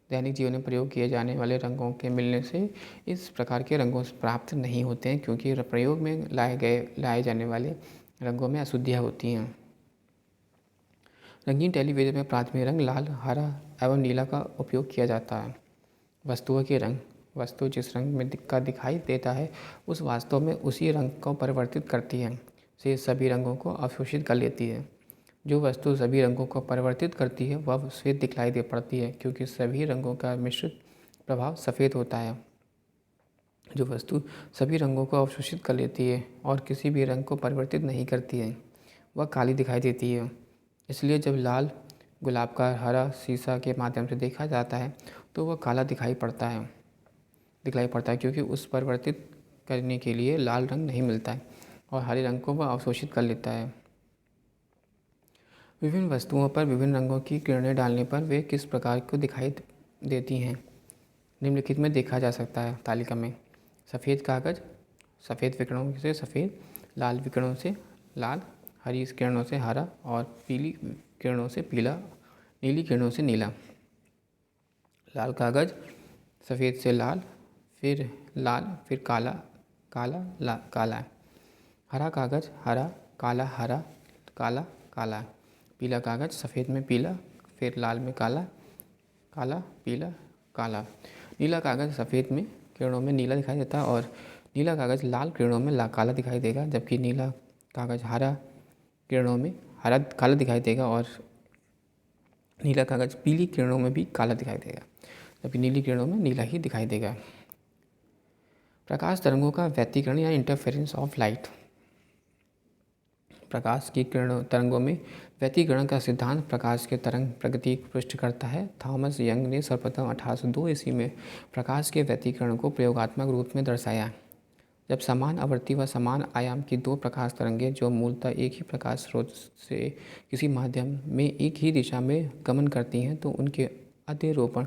दैनिक जीवन में प्रयोग किए जाने वाले रंगों के मिलने से इस प्रकार के रंगों प्राप्त नहीं होते हैं, क्योंकि प्रयोग में लाए जाने वाले रंगों में अशुद्धियाँ होती हैं। रंगीन टेलीविज़न में प्राथमिक रंग लाल, हरा एवं नीला का उपयोग किया जाता है। वस्तुओं के रंग, वस्तु जिस रंग में दिखाई देता है उस वास्तव में उसी रंग को परिवर्तित करती है, से सभी रंगों को अवशोषित कर लेती है। जो वस्तु सभी रंगों को परिवर्तित करती है वह श्वेत दिखलाई दे पड़ती है, क्योंकि सभी रंगों का मिश्रित प्रभाव सफ़ेद होता है। जो वस्तु सभी रंगों को अवशोषित कर लेती है और किसी भी रंग को परिवर्तित नहीं करती है वह काली दिखाई देती है। इसलिए जब लाल गुलाब का हरा शीशा के माध्यम से देखा जाता है तो वह काला दिखलाई पड़ता है, क्योंकि उस परिवर्तित करने के लिए लाल रंग नहीं मिलता है और हरे रंग को वह अवशोषित कर लेता है। विभिन्न वस्तुओं पर विभिन्न रंगों की किरणें डालने पर वे किस प्रकार को दिखाई देती हैं, निम्नलिखित में देखा जा सकता है तालिका में। सफ़ेद कागज़, सफ़ेद विकिरणों से सफ़ेद, लाल विकिरणों से लाल, हरी किरणों से हरा और पीली किरणों से पीला, नीली किरणों से नीला। लाल कागज़ सफ़ेद से लाल, फिर लाल, फिर काला, काला काला। हरा कागज़ हरा, काला हरा, काला काला। पीला कागज़ सफ़ेद में पीला, फिर लाल में काला, काला पीला काला। नीला कागज़ सफ़ेद में किरणों में नीला दिखाई देता है और नीला कागज़ लाल किरणों में काला दिखाई देगा, जबकि नीला कागज़ हरा किरणों में हरा काला दिखाई देगा और नीला कागज़ पीली किरणों में भी काला दिखाई देगा, जबकि नीली किरणों में नीला ही दिखाई देगा। प्रकाश तरंगों का व्यतिकरण या इंटरफेरेंस ऑफ लाइट। प्रकाश की तरंगों में व्यतिकरण का सिद्धांत प्रकाश के तरंग प्रगति की पुष्टि करता है। थॉमस यंग ने सर्वप्रथम 1802 ईस्वी में प्रकाश के व्यतिकरण को प्रयोगात्मक रूप में दर्शाया। जब समान आवृत्ति व समान आयाम की दो प्रकाश तरंगें जो मूलतः एक ही प्रकाश स्रोत से किसी माध्यम में एक ही दिशा में गमन करती हैं तो उनके अतिरोपण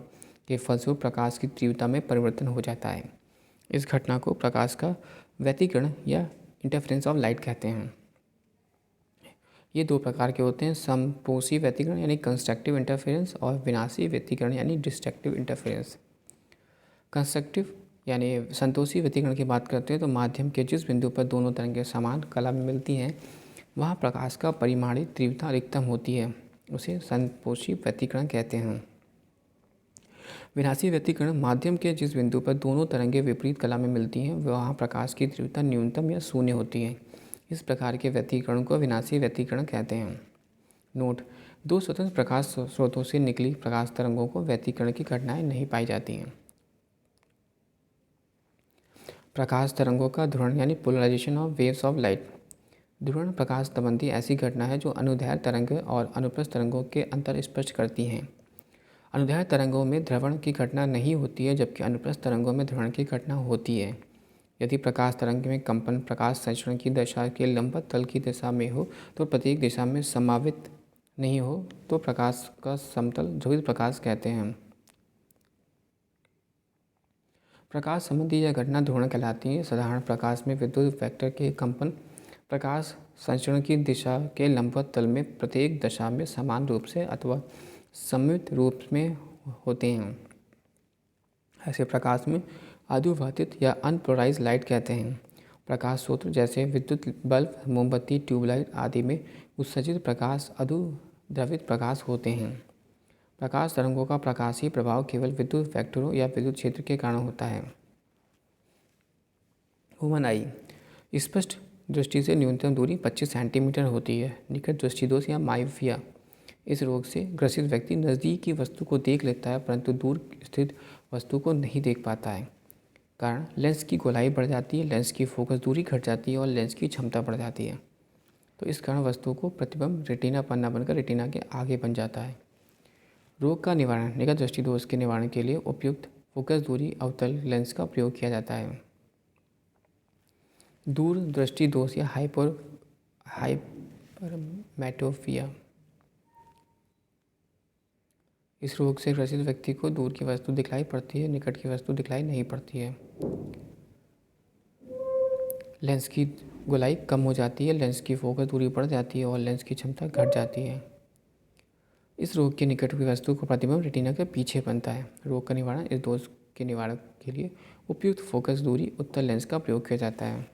के फलस्वरूप प्रकाश की तीव्रता में परिवर्तन हो जाता है। इस घटना को प्रकाश का व्यतिकरण या इंटरफेरेंस ऑफ लाइट कहते हैं। ये दो प्रकार के होते हैं, समपोषी व्यतिकरण यानी कंस्ट्रक्टिव इंटरफेरेंस और विनाशी व्यतिकरण यानी डिस्ट्रक्टिव इंटरफेरेंस। कंस्ट्रक्टिव यानी संतोषी व्यतिकरण की बात करते हैं तो माध्यम के जिस बिंदु पर दोनों तरंगें समान कला में मिलती हैं वहाँ प्रकाश का परिमाणिक तीव्रता अधिकतम होती है, उसे संपोषी व्यतिकरण कहते हैं। विनाशी व्यतिकरण माध्यम के जिस बिंदु पर दोनों तरंगें विपरीत कला में मिलती हैं वहाँ प्रकाश की तीव्रता न्यूनतम या शून्य होती है। इस प्रकार के व्यतिकरण को विनाशी व्यतिकरण कहते हैं। नोट: दो स्वतंत्र प्रकाश स्रोतों से निकली प्रकाश तरंगों को व्यतिकरण की घटनाएं नहीं पाई जाती हैं। प्रकाश तरंगों का ध्रुवण यानी polarization of waves of light. ध्रुवण प्रकाश संबंधी ऐसी घटना है जो अनुदैर्घ्य तरंग और अनुप्रस्थ तरंगों के अंतर स्पष्ट करती हैं। अनुदैर्घ्य तरंगों में ध्रुवण की घटना नहीं होती है, जबकि अनुप्रस्थ तरंगों में ध्रुवण की घटना होती है। यदि प्रकाश तरंग में कंपन प्रकाश संचरण की दशा के लंबवत तल की दिशा में हो तो प्रत्येक दिशा में समावित नहीं हो तो प्रकाश का समतल ध्रुवित प्रकाश कहते हैं। प्रकाश संबंधी यह घटना ध्रुवण कहलाती है। साधारण प्रकाश में विद्युत वेक्टर के कंपन प्रकाश संचरण की दिशा के लंबवत तल में प्रत्येक दशा में समान रूप से अथवा सममित रूप में होते हैं। ऐसे प्रकाश में अधोवर्तित या अनपोलराइज लाइट कहते हैं। प्रकाश स्रोत जैसे विद्युत बल्ब, मोमबत्ती, ट्यूबलाइट आदि में उत्सर्जित प्रकाश अधोद्रवित प्रकाश होते हैं। प्रकाश तरंगों का प्रकाशीय प्रभाव केवल विद्युत वेक्टरों या विद्युत क्षेत्र के कारण होता है। ह्यूमन आई। स्पष्ट दृष्टि से न्यूनतम दूरी 25 सेंटीमीटर होती है। निकट दृष्टिदोष या मायोपिया। इस रोग से ग्रसित व्यक्ति नज़दीक की वस्तु को देख लेता है परंतु दूर स्थित वस्तु को नहीं देख पाता है। कारण लेंस की गोलाई बढ़ जाती है, लेंस की फोकस दूरी घट जाती है और लेंस की क्षमता बढ़ जाती है। तो इस कारण वस्तु को प्रतिबिंब रेटिना पर न बनकर रेटिना के आगे बन जाता है। रोग का निवारण। निकट दृष्टि दोष के निवारण के लिए उपयुक्त फोकस दूरी अवतल लेंस का प्रयोग किया जाता है। दूर दृष्टि दोष या हाइपरमेट्रोपिया। इस रोग से ग्रसित व्यक्ति को दूर की वस्तु दिखलाई पड़ती है, निकट की वस्तु दिखलाई नहीं पड़ती है। लेंस की गोलाई कम हो जाती है, लेंस की फोकस दूरी बढ़ जाती है और लेंस की क्षमता घट जाती है। इस रोग के निकट की वस्तु को प्रतिबिंब रेटिना के पीछे बनता है। रोग का निवारण: इस दोष के निवारण के लिए उपयुक्त फोकस दूरी उत्तल लेंस का प्रयोग किया जाता है।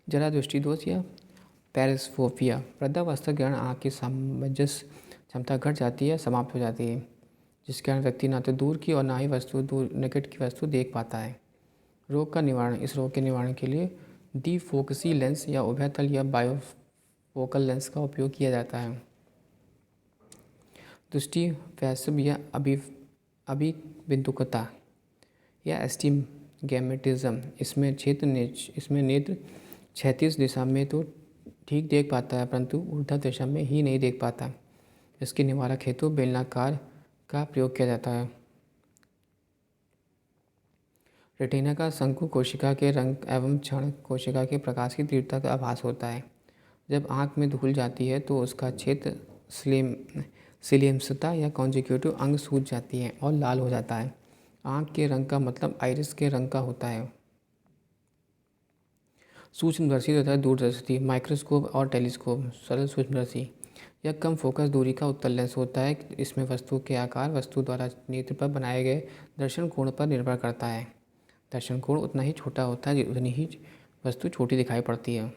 जरा दृष्टि दोष या पैरास्फोपिया: वृद्धावस्था के कारण आँख की सामंजस्य क्षमता घट जाती है, समाप्त हो जाती है, जिसके कारण व्यक्ति ना तो दूर की और ना ही दूर निकट की वस्तु देख पाता है। रोग का निवारण: इस रोग के निवारण के लिए डिफोकसी लेंस या उभयतल या बायोफोकल लेंस का उपयोग किया जाता है। दृष्टि वैषम्य या अभिबिंदुकता या एस्टिगमेटिज्म: इसमें नेत्र क्षैतिज दिशा में तो ठीक देख पाता है, परंतु ऊर्ध्व दिशा में ही नहीं देख पाता। इसके निवारक हेतु बेलनाकार का प्रयोग किया जाता है। रेटिना का शंकु कोशिका के रंग एवं क्षण कोशिका के प्रकाश की तीव्रता का आभास होता है। जब आँख में धूल जाती है तो उसका क्षेत्र सिलियम्सता या कॉन्जिक्यूटिव अंग सूज जाती है और लाल हो जाता है। आँख के रंग का मतलब आइरिस के रंग का होता है। सूक्ष्मदर्शी तथा दूरदर्शी: माइक्रोस्कोप और टेलीस्कोप सरल सूक्ष्मदर्शी या कम फोकस दूरी का उत्तल लेंस होता है। इसमें वस्तु के आकार वस्तु द्वारा नेत्र पर बनाए गए दर्शन कोण पर निर्भर करता है। दर्शन कोण उतना ही छोटा होता है, उतनी ही वस्तु छोटी दिखाई पड़ती है।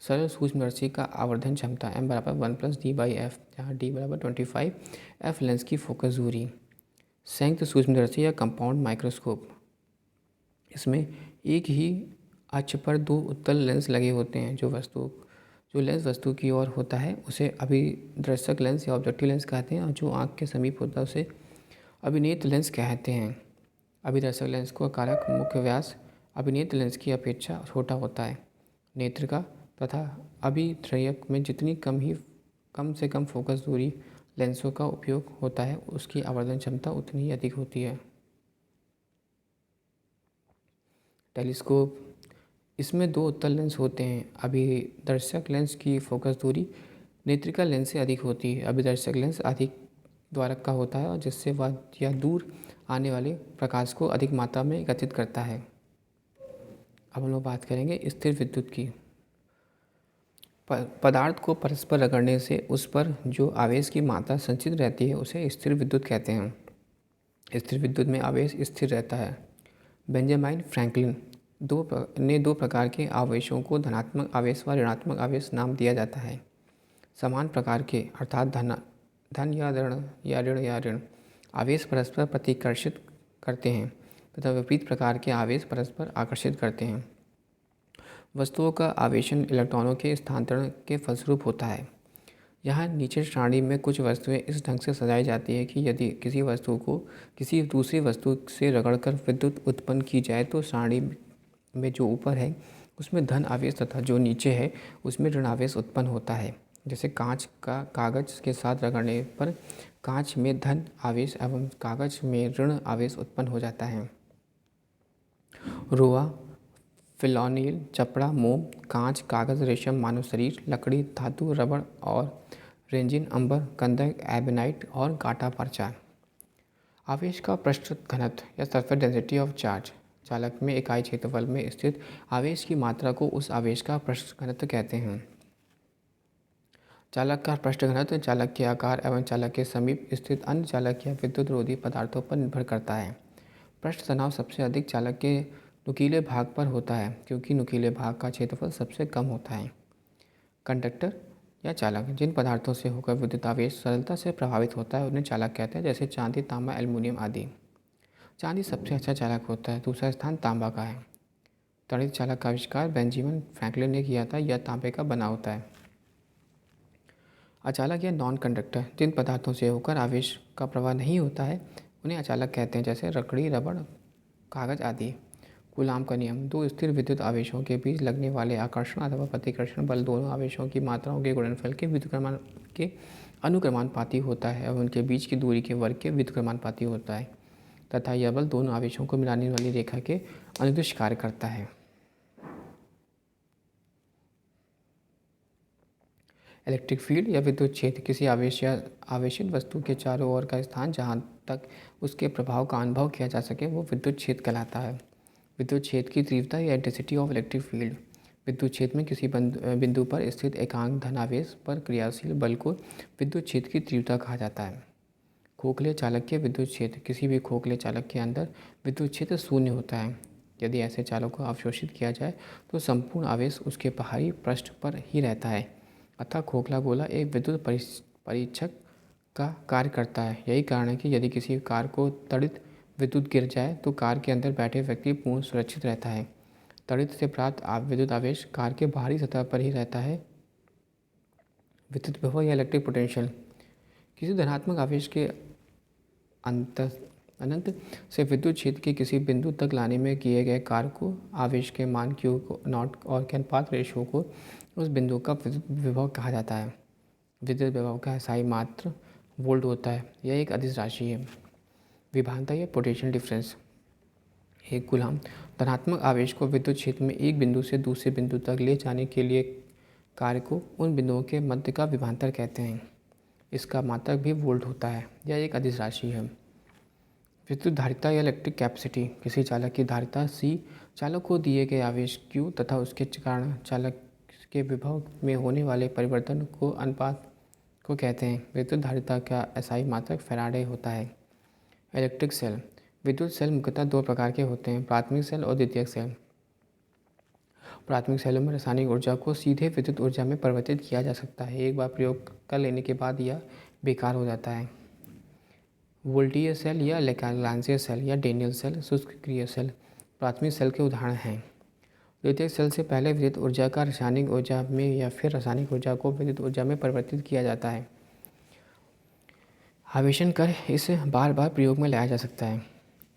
सरल सूक्ष्मदर्शी का आवर्धन क्षमता m = 1+d/f, जहाँ d = 25, f लेंस की फोकस दूरी। संयुक्त सूक्ष्मदर्शी या कंपाउंड माइक्रोस्कोप: इसमें एक ही अक्ष पर दो उत्तल लेंस लगे होते हैं। जो लेंस वस्तु की ओर होता है उसे अभिदर्शक लेंस या ऑब्जेक्टिव लेंस कहते हैं, और जो आँख के समीप होता है उसे अभिनेत्र लेंस कहते हैं। अभिदर्शक लेंस का कारक मुख्य व्यास अभिनेत्र लेंस की अपेक्षा छोटा होता है। नेत्र का तथा अभित्रयक में जितनी कम से कम फोकस दूरी लेंसों का उपयोग होता है, उसकी आवर्धन क्षमता उतनी ही अधिक होती है। टेलीस्कोप: इसमें दो उत्तल लेंस होते हैं। अभिदर्शक लेंस की फोकस दूरी नेत्रिका लेंस से अधिक होती है। अभिदर्शक लेंस अधिक द्वारक का होता है, और जिससे वह या दूर आने वाले प्रकाश को अधिक मात्रा में एकत्रित करता है। अब हम लोग बात करेंगे स्थिर विद्युत की। पदार्थ को परस्पर रगड़ने से उस पर जो आवेश की मात्रा संचित रहती है उसे स्थिर विद्युत कहते हैं। स्थिर विद्युत में आवेश स्थिर रहता है। बेंजामिन फ्रैंकलिन ने दो प्रकार के आवेशों को धनात्मक आवेश व ऋणात्मक आवेश नाम दिया जाता है। समान प्रकार के अर्थात धन या ऋण आवेश परस्पर प्रतिकर्षित करते हैं तथा विपरीत प्रकार के आवेश परस्पर आकर्षित करते हैं। वस्तुओं का आवेशन इलेक्ट्रॉनों के स्थानांतरण के फलस्वरूप होता है। यहाँ नीचे सारणी में कुछ वस्तुएं इस ढंग से सजाई जाती है कि यदि किसी वस्तु को किसी दूसरी वस्तु से रगड़कर विद्युत उत्पन्न की जाए तो सारणी में जो ऊपर है उसमें धन आवेश तथा जो नीचे है उसमें ऋण आवेश उत्पन्न होता है। जैसे कांच का कागज के साथ रगड़ने पर कांच में धन आवेश एवं कागज में ऋण आवेश उत्पन्न हो जाता है। रोआ, फिनोलिल, चपड़ा, मोम, कांच, कागज, रेशम, मानव शरीर, लकड़ी, धातु, रबड़ और रेजिन, अंबर, गंधक, एबेनाइट और गाटा पर्चा। आवेश का पृष्ठ घनत्व या सरफेस डेंसिटी ऑफ चार्ज: चालक में इकाई क्षेत्रफल में स्थित आवेश की मात्रा को उस आवेश का पृष्ठ घनत्व कहते हैं। चालक का पृष्ठ घनत्व चालक के आकार एवं चालक के समीप स्थित अन्य चालक या विद्युत रोधी पदार्थों पर निर्भर करता है। पृष्ठ तनाव सबसे अधिक चालक के नुकीले भाग पर होता है, क्योंकि नुकीले भाग का क्षेत्रफल सबसे कम होता है। कंडक्टर या चालक: जिन पदार्थों से होकर विद्युत आवेश सरलता से प्रभावित होता है उन्हें चालक कहते हैं, जैसे चांदी, तांबा, एल्युमिनियम आदि। चांदी सबसे अच्छा चालक होता है, दूसरा स्थान तांबा का है। त्वरित चालक का आविष्कार बेंजामिन फ्रैंकलिन ने किया था। यह तांबे का बना होता है। अचालक या नॉन कंडक्टर: जिन पदार्थों से होकर आवेश का प्रवाह नहीं होता है उन्हें अचालक कहते हैं, जैसे लकड़ी, रबड़, कागज आदि। कूलाम का नियम: दो स्थिर विद्युत आवेशों के बीच लगने वाले आकर्षण अथवा प्रतिकर्षण बल दोनों आवेशों की मात्राओं के गुणनफल के अनुक्रमानुपाती होता है और उनके बीच की दूरी के वर्ग के व्युत्क्रमानुपाती होता है तथा यह बल दोनों आवेशों को मिलाने वाली रेखा के अनुदिश कार्य करता है। इलेक्ट्रिक फील्ड या विद्युत क्षेत्र: किसी आवेश या आवेशित वस्तु के चारों ओर का स्थान जहाँ तक उसके प्रभाव का अनुभव किया जा सके वो विद्युत क्षेत्र कहलाता है। विद्युत क्षेत्र की तीव्रता या इंटेंसिटी ऑफ इलेक्ट्रिक फील्ड: विद्युत क्षेत्र में किसी बिंदु पर स्थित एकांक धनावेश पर क्रियाशील बल को विद्युत क्षेत्र की तीव्रता कहा जाता है। खोखले चालक के विद्युत क्षेत्र, किसी भी खोखले चालक के अंदर विद्युत क्षेत्र शून्य होता है। यदि ऐसे चालक को अवशोषित किया जाए तो संपूर्ण आवेश उसके बाहरी पृष्ठ पर ही रहता है, अतः खोखला गोला एक विद्युत परीक्षक का कार्य करता है। यही कारण है कि यदि किसी कार को त्वरित विद्युत गिर जाए तो कार के अंदर बैठे व्यक्ति पूर्ण सुरक्षित रहता है। त्वरित से प्राप्त विद्युत आवेश कार के बाहरी सतह पर ही रहता है। विद्युत विभव या इलेक्ट्रिक पोटेंशियल, किसी धनात्मक आवेश के अनंत से विद्युत क्षेत्र के किसी बिंदु तक लाने में किए गए कार्य को, आवेश के मान Q को नॉट और के अनुपात रेशो को उस बिंदु का विद्युत विभव कहा जाता है। विद्युत विभव का SI मात्र वोल्ट होता है। यह एक अदिश राशि है। विभवांतर या पोटेंशियल डिफरेंस, एक कूलॉम धनात्मक आवेश को विद्युत क्षेत्र में एक बिंदु से दूसरे बिंदु तक ले जाने के लिए कार्य को उन बिंदुओं के मध्य का विभवांतर कहते हैं। इसका मात्रक भी वोल्ट होता है। यह एक अदिश राशि है। विद्युत धारिता या इलेक्ट्रिक कैपेसिटी, किसी चालक की धारिता C चालक को दिए गए आवेश Q तथा उसके कारण चालक के विभव में होने वाले परिवर्तन को अनुपात को कहते हैं। विद्युत धारिता का SI मात्रक फैराडे होता है। इलेक्ट्रिक सेल, विद्युत सेल मुख्यतः दो प्रकार के होते हैं, प्राथमिक सेल और द्वितीयक सेल। प्राथमिक सेलों में रासायनिक ऊर्जा को सीधे विद्युत ऊर्जा में परिवर्तित किया जा सकता है। एक बार प्रयोग कर लेने के बाद यह बेकार हो जाता है। वोल्टीय सेल या लैग्रांजियन सेल या डेनियल सेल शुष्क क्रिया सेल प्राथमिक सेल के उदाहरण हैं। द्वितीयक सेल से पहले विद्युत ऊर्जा का रासायनिक ऊर्जा में या फिर रासायनिक ऊर्जा को विद्युत ऊर्जा में परिवर्तित किया जाता है। आवेशन कर इसे बार बार प्रयोग में लाया जा सकता है।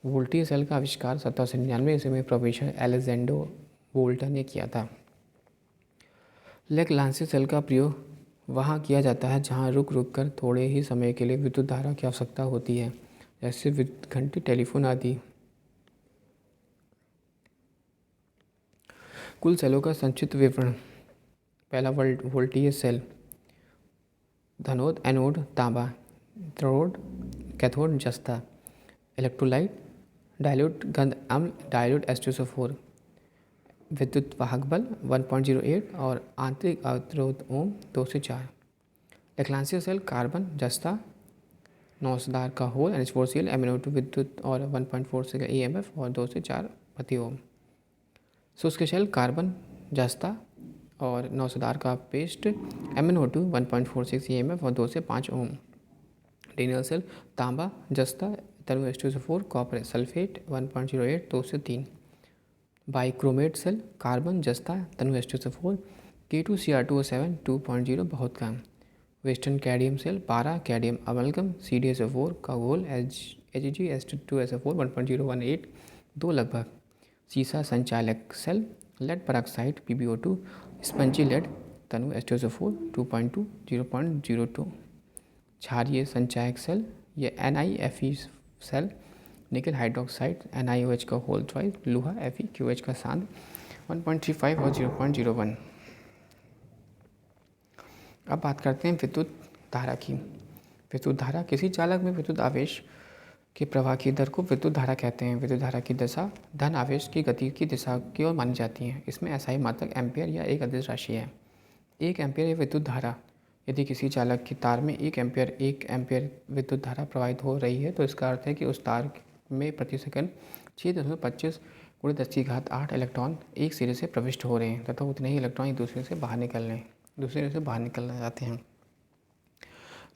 वोल्टीय सेल का आविष्कार 1799 ईस्वी में प्रोफेसर एलेक्जेंडर वोल्टा ने किया था। लैग्रांजियन सेल का प्रयोग वहाँ किया जाता है जहाँ रुक रुक कर थोड़े ही समय के लिए विद्युत धारा की आवश्यकता होती है, जैसे विद्युत घंटी, टेलीफोन आदि। कुल सेलों का संक्षिप्त विवरण। पहला वोल्टीय सेल, धनोद एनोड तांबा, त्रोड कैथोड जस्ता, इलेक्ट्रोलाइट डाइल्यूट गंध अम्ल डाइल्यूट H2SO4, विद्युत वाहक बल 1.08 और आंतरिक अवरोध ओम 2 से 4। लैग्रांजियन सेल, कार्बन जस्ता, नौसदार का होल NH4Cl MnO2 विद्युत और 1.4 से EMF और 2 से 4 प्रति ओम। शुष्क सेल, कार्बन जस्ता और नौसदार का पेस्ट MnO2 1.46 EMF और 2 से 5 ओम। डेनियल सेल, तांबा जस्ता, तनु H2SO4, कॉपर सल्फेट 1.08 2 से 3। बाइक्रोमेट सेल, कार्बन जस्ता, तनु H2SO4, K2Cr2O7 2.0 बहुत कम। वेस्टर्न कैडमियम सेल, पारा कैडमियम अमलगम CdSO4 का घोल HgH2SO4 1.018 2 लगभग। सीसा संचालक cell, lead peroxide PbO2, spongy lead, तनु H2SO4 2.2 0.02। क्षारीय संचायक सेल, ये NiFe cell, nickel hydroxide NiOH का होल ट्वाइस, लोहा FeQH का सांद्र 1.35 और 0.01। अब बात करते हैं विद्युत धारा की। विद्युत धारा, किसी चालक में विद्युत आवेश के प्रवाह की दर को विद्युत धारा कहते हैं। विद्युत धारा की दिशा धन आवेश की गति की दिशा की ओर मानी जाती है। इसमें SI मात्रक एम्पियर या एक अदिश राशि है। 1 एम्पियर विद्युत धारा, यदि किसी चालक की तार में 1 एम्पियर विद्युत धारा प्रवाहित हो रही है तो इसका अर्थ है कि उस तार में प्रति सेकंड 6.25 × 10⁸ इलेक्ट्रॉन एक सिरे से प्रविष्ट हो रहे हैं तथा उतने ही इलेक्ट्रॉन एक दूसरे से बाहर निकलना चाहते हैं।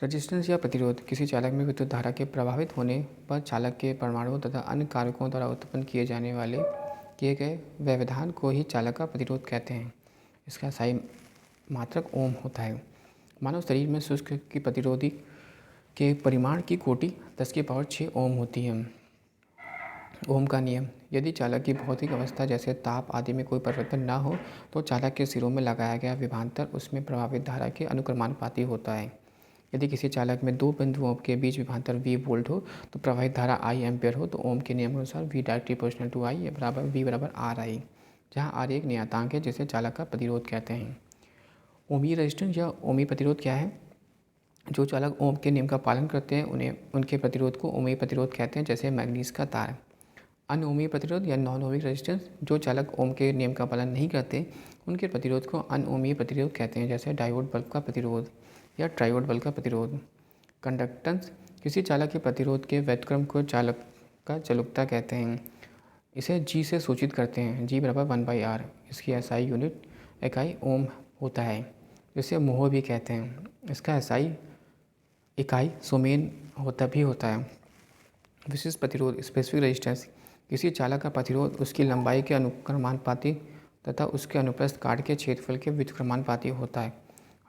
रेजिस्टेंस या प्रतिरोध, किसी चालक में विद्युत धारा के प्रभावित होने पर चालक के परमाणुओं तथा अन्य कारकों द्वारा उत्पन्न किए गए व्यवधान को ही चालक का प्रतिरोध कहते हैं। इसका SI मात्रक ओम होता है। मानव शरीर में शुष्क की प्रतिरोधी के परिमाण की कोटि 10⁶ ओम होती है। ओम का नियम, यदि चालक की भौतिक अवस्था जैसे ताप आदि में कोई परिवर्तन न हो तो चालक के सिरों में लगाया गया विभवांतर उसमें प्रभावित धारा के अनुक्रमानुपाती होता है। यदि किसी चालक में 2 बिंदुओं के बीच विभवांतर V वोल्ट हो तो प्रवाहित धारा I एम्पियर हो तो ओम के नियम अनुसार V directly proportional to I बराबर V बराबर RI, जहाँ R एक नियतांक है जिसे चालक का प्रतिरोध कहते हैं। ओमीय रेजिस्टेंस या ओमीय प्रतिरोध क्या है? जो चालक ओम के नियम का पालन करते हैं उन्हें उनके प्रतिरोध को ओमीय प्रतिरोध कहते हैं, जैसे मैग्नीज का तार। अनओमीय प्रतिरोध या नॉन ओमिक रेजिस्टेंस, जो चालक ओम के नियम का पालन नहीं करते उनके प्रतिरोध को अनओमीय प्रतिरोध कहते हैं, जैसे डायोड बल्ब का प्रतिरोध या ट्रायोड बल्ब का प्रतिरोध। कंडक्टेंस, किसी चालक के प्रतिरोध के व्युत्क्रम को चालक का चालकता कहते हैं। इसे जी से सूचित करते हैं, जी बराबर 1/R। इसकी एसआई यूनिट इकाई ओम होता है, जिसे मोह भी कहते हैं। इसका एसआई इकाई सोमेन होता है। विशिष्ट प्रतिरोध स्पेसिफिक रेजिस्टेंस, किसी चालक का प्रतिरोध उसकी लंबाई के अनुक्रमानुपाती तथा उसके अनुप्रस्थ काट के क्षेत्रफल के व्युत्क्रमानुपाती होता है।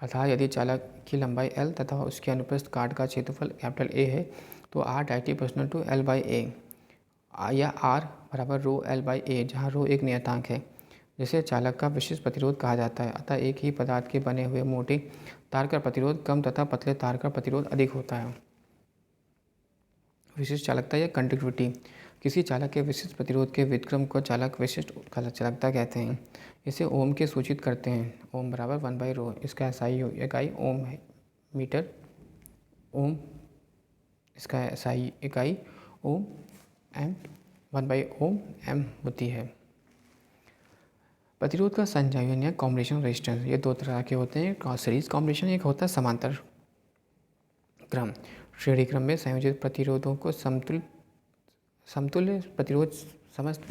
अर्थात यदि चालक की लंबाई L तथा उसके अनुप्रस्थ काट का क्षेत्रफल कैपिटल A है तो R directly proportional to L/A या R बराबर रो L/A, जहाँ रो एक नियतांक है, जिसे चालक का विशिष्ट प्रतिरोध कहा जाता है। अतः एक ही पदार्थ के बने हुए मोटे तार का प्रतिरोध कम तथा पतले तार का प्रतिरोध अधिक होता है। विशिष्ट चालकता या कंडक्टिविटी, किसी चालक के विशिष्ट प्रतिरोध के व्युत्क्रम को चालक विशिष्ट चालकता कहते हैं। इसे ओम के सूचित करते हैं, ओम बराबर 1/ρ। इसका एसआई इकाई ओम है, मीटर ओम। इसका एसआई इकाई ओम एम 1/ओम एम होती है। प्रतिरोध का संयोजन या कॉम्बिनेशन रेजिस्टेंस, ये दो तरह के होते हैं, क्रॉस सीरीज कॉम्बिनेशन, एक होता है समांतर क्रम। श्रेणी क्रम में संयोजित प्रतिरोधों को समतुल्य प्रतिरोध समस्त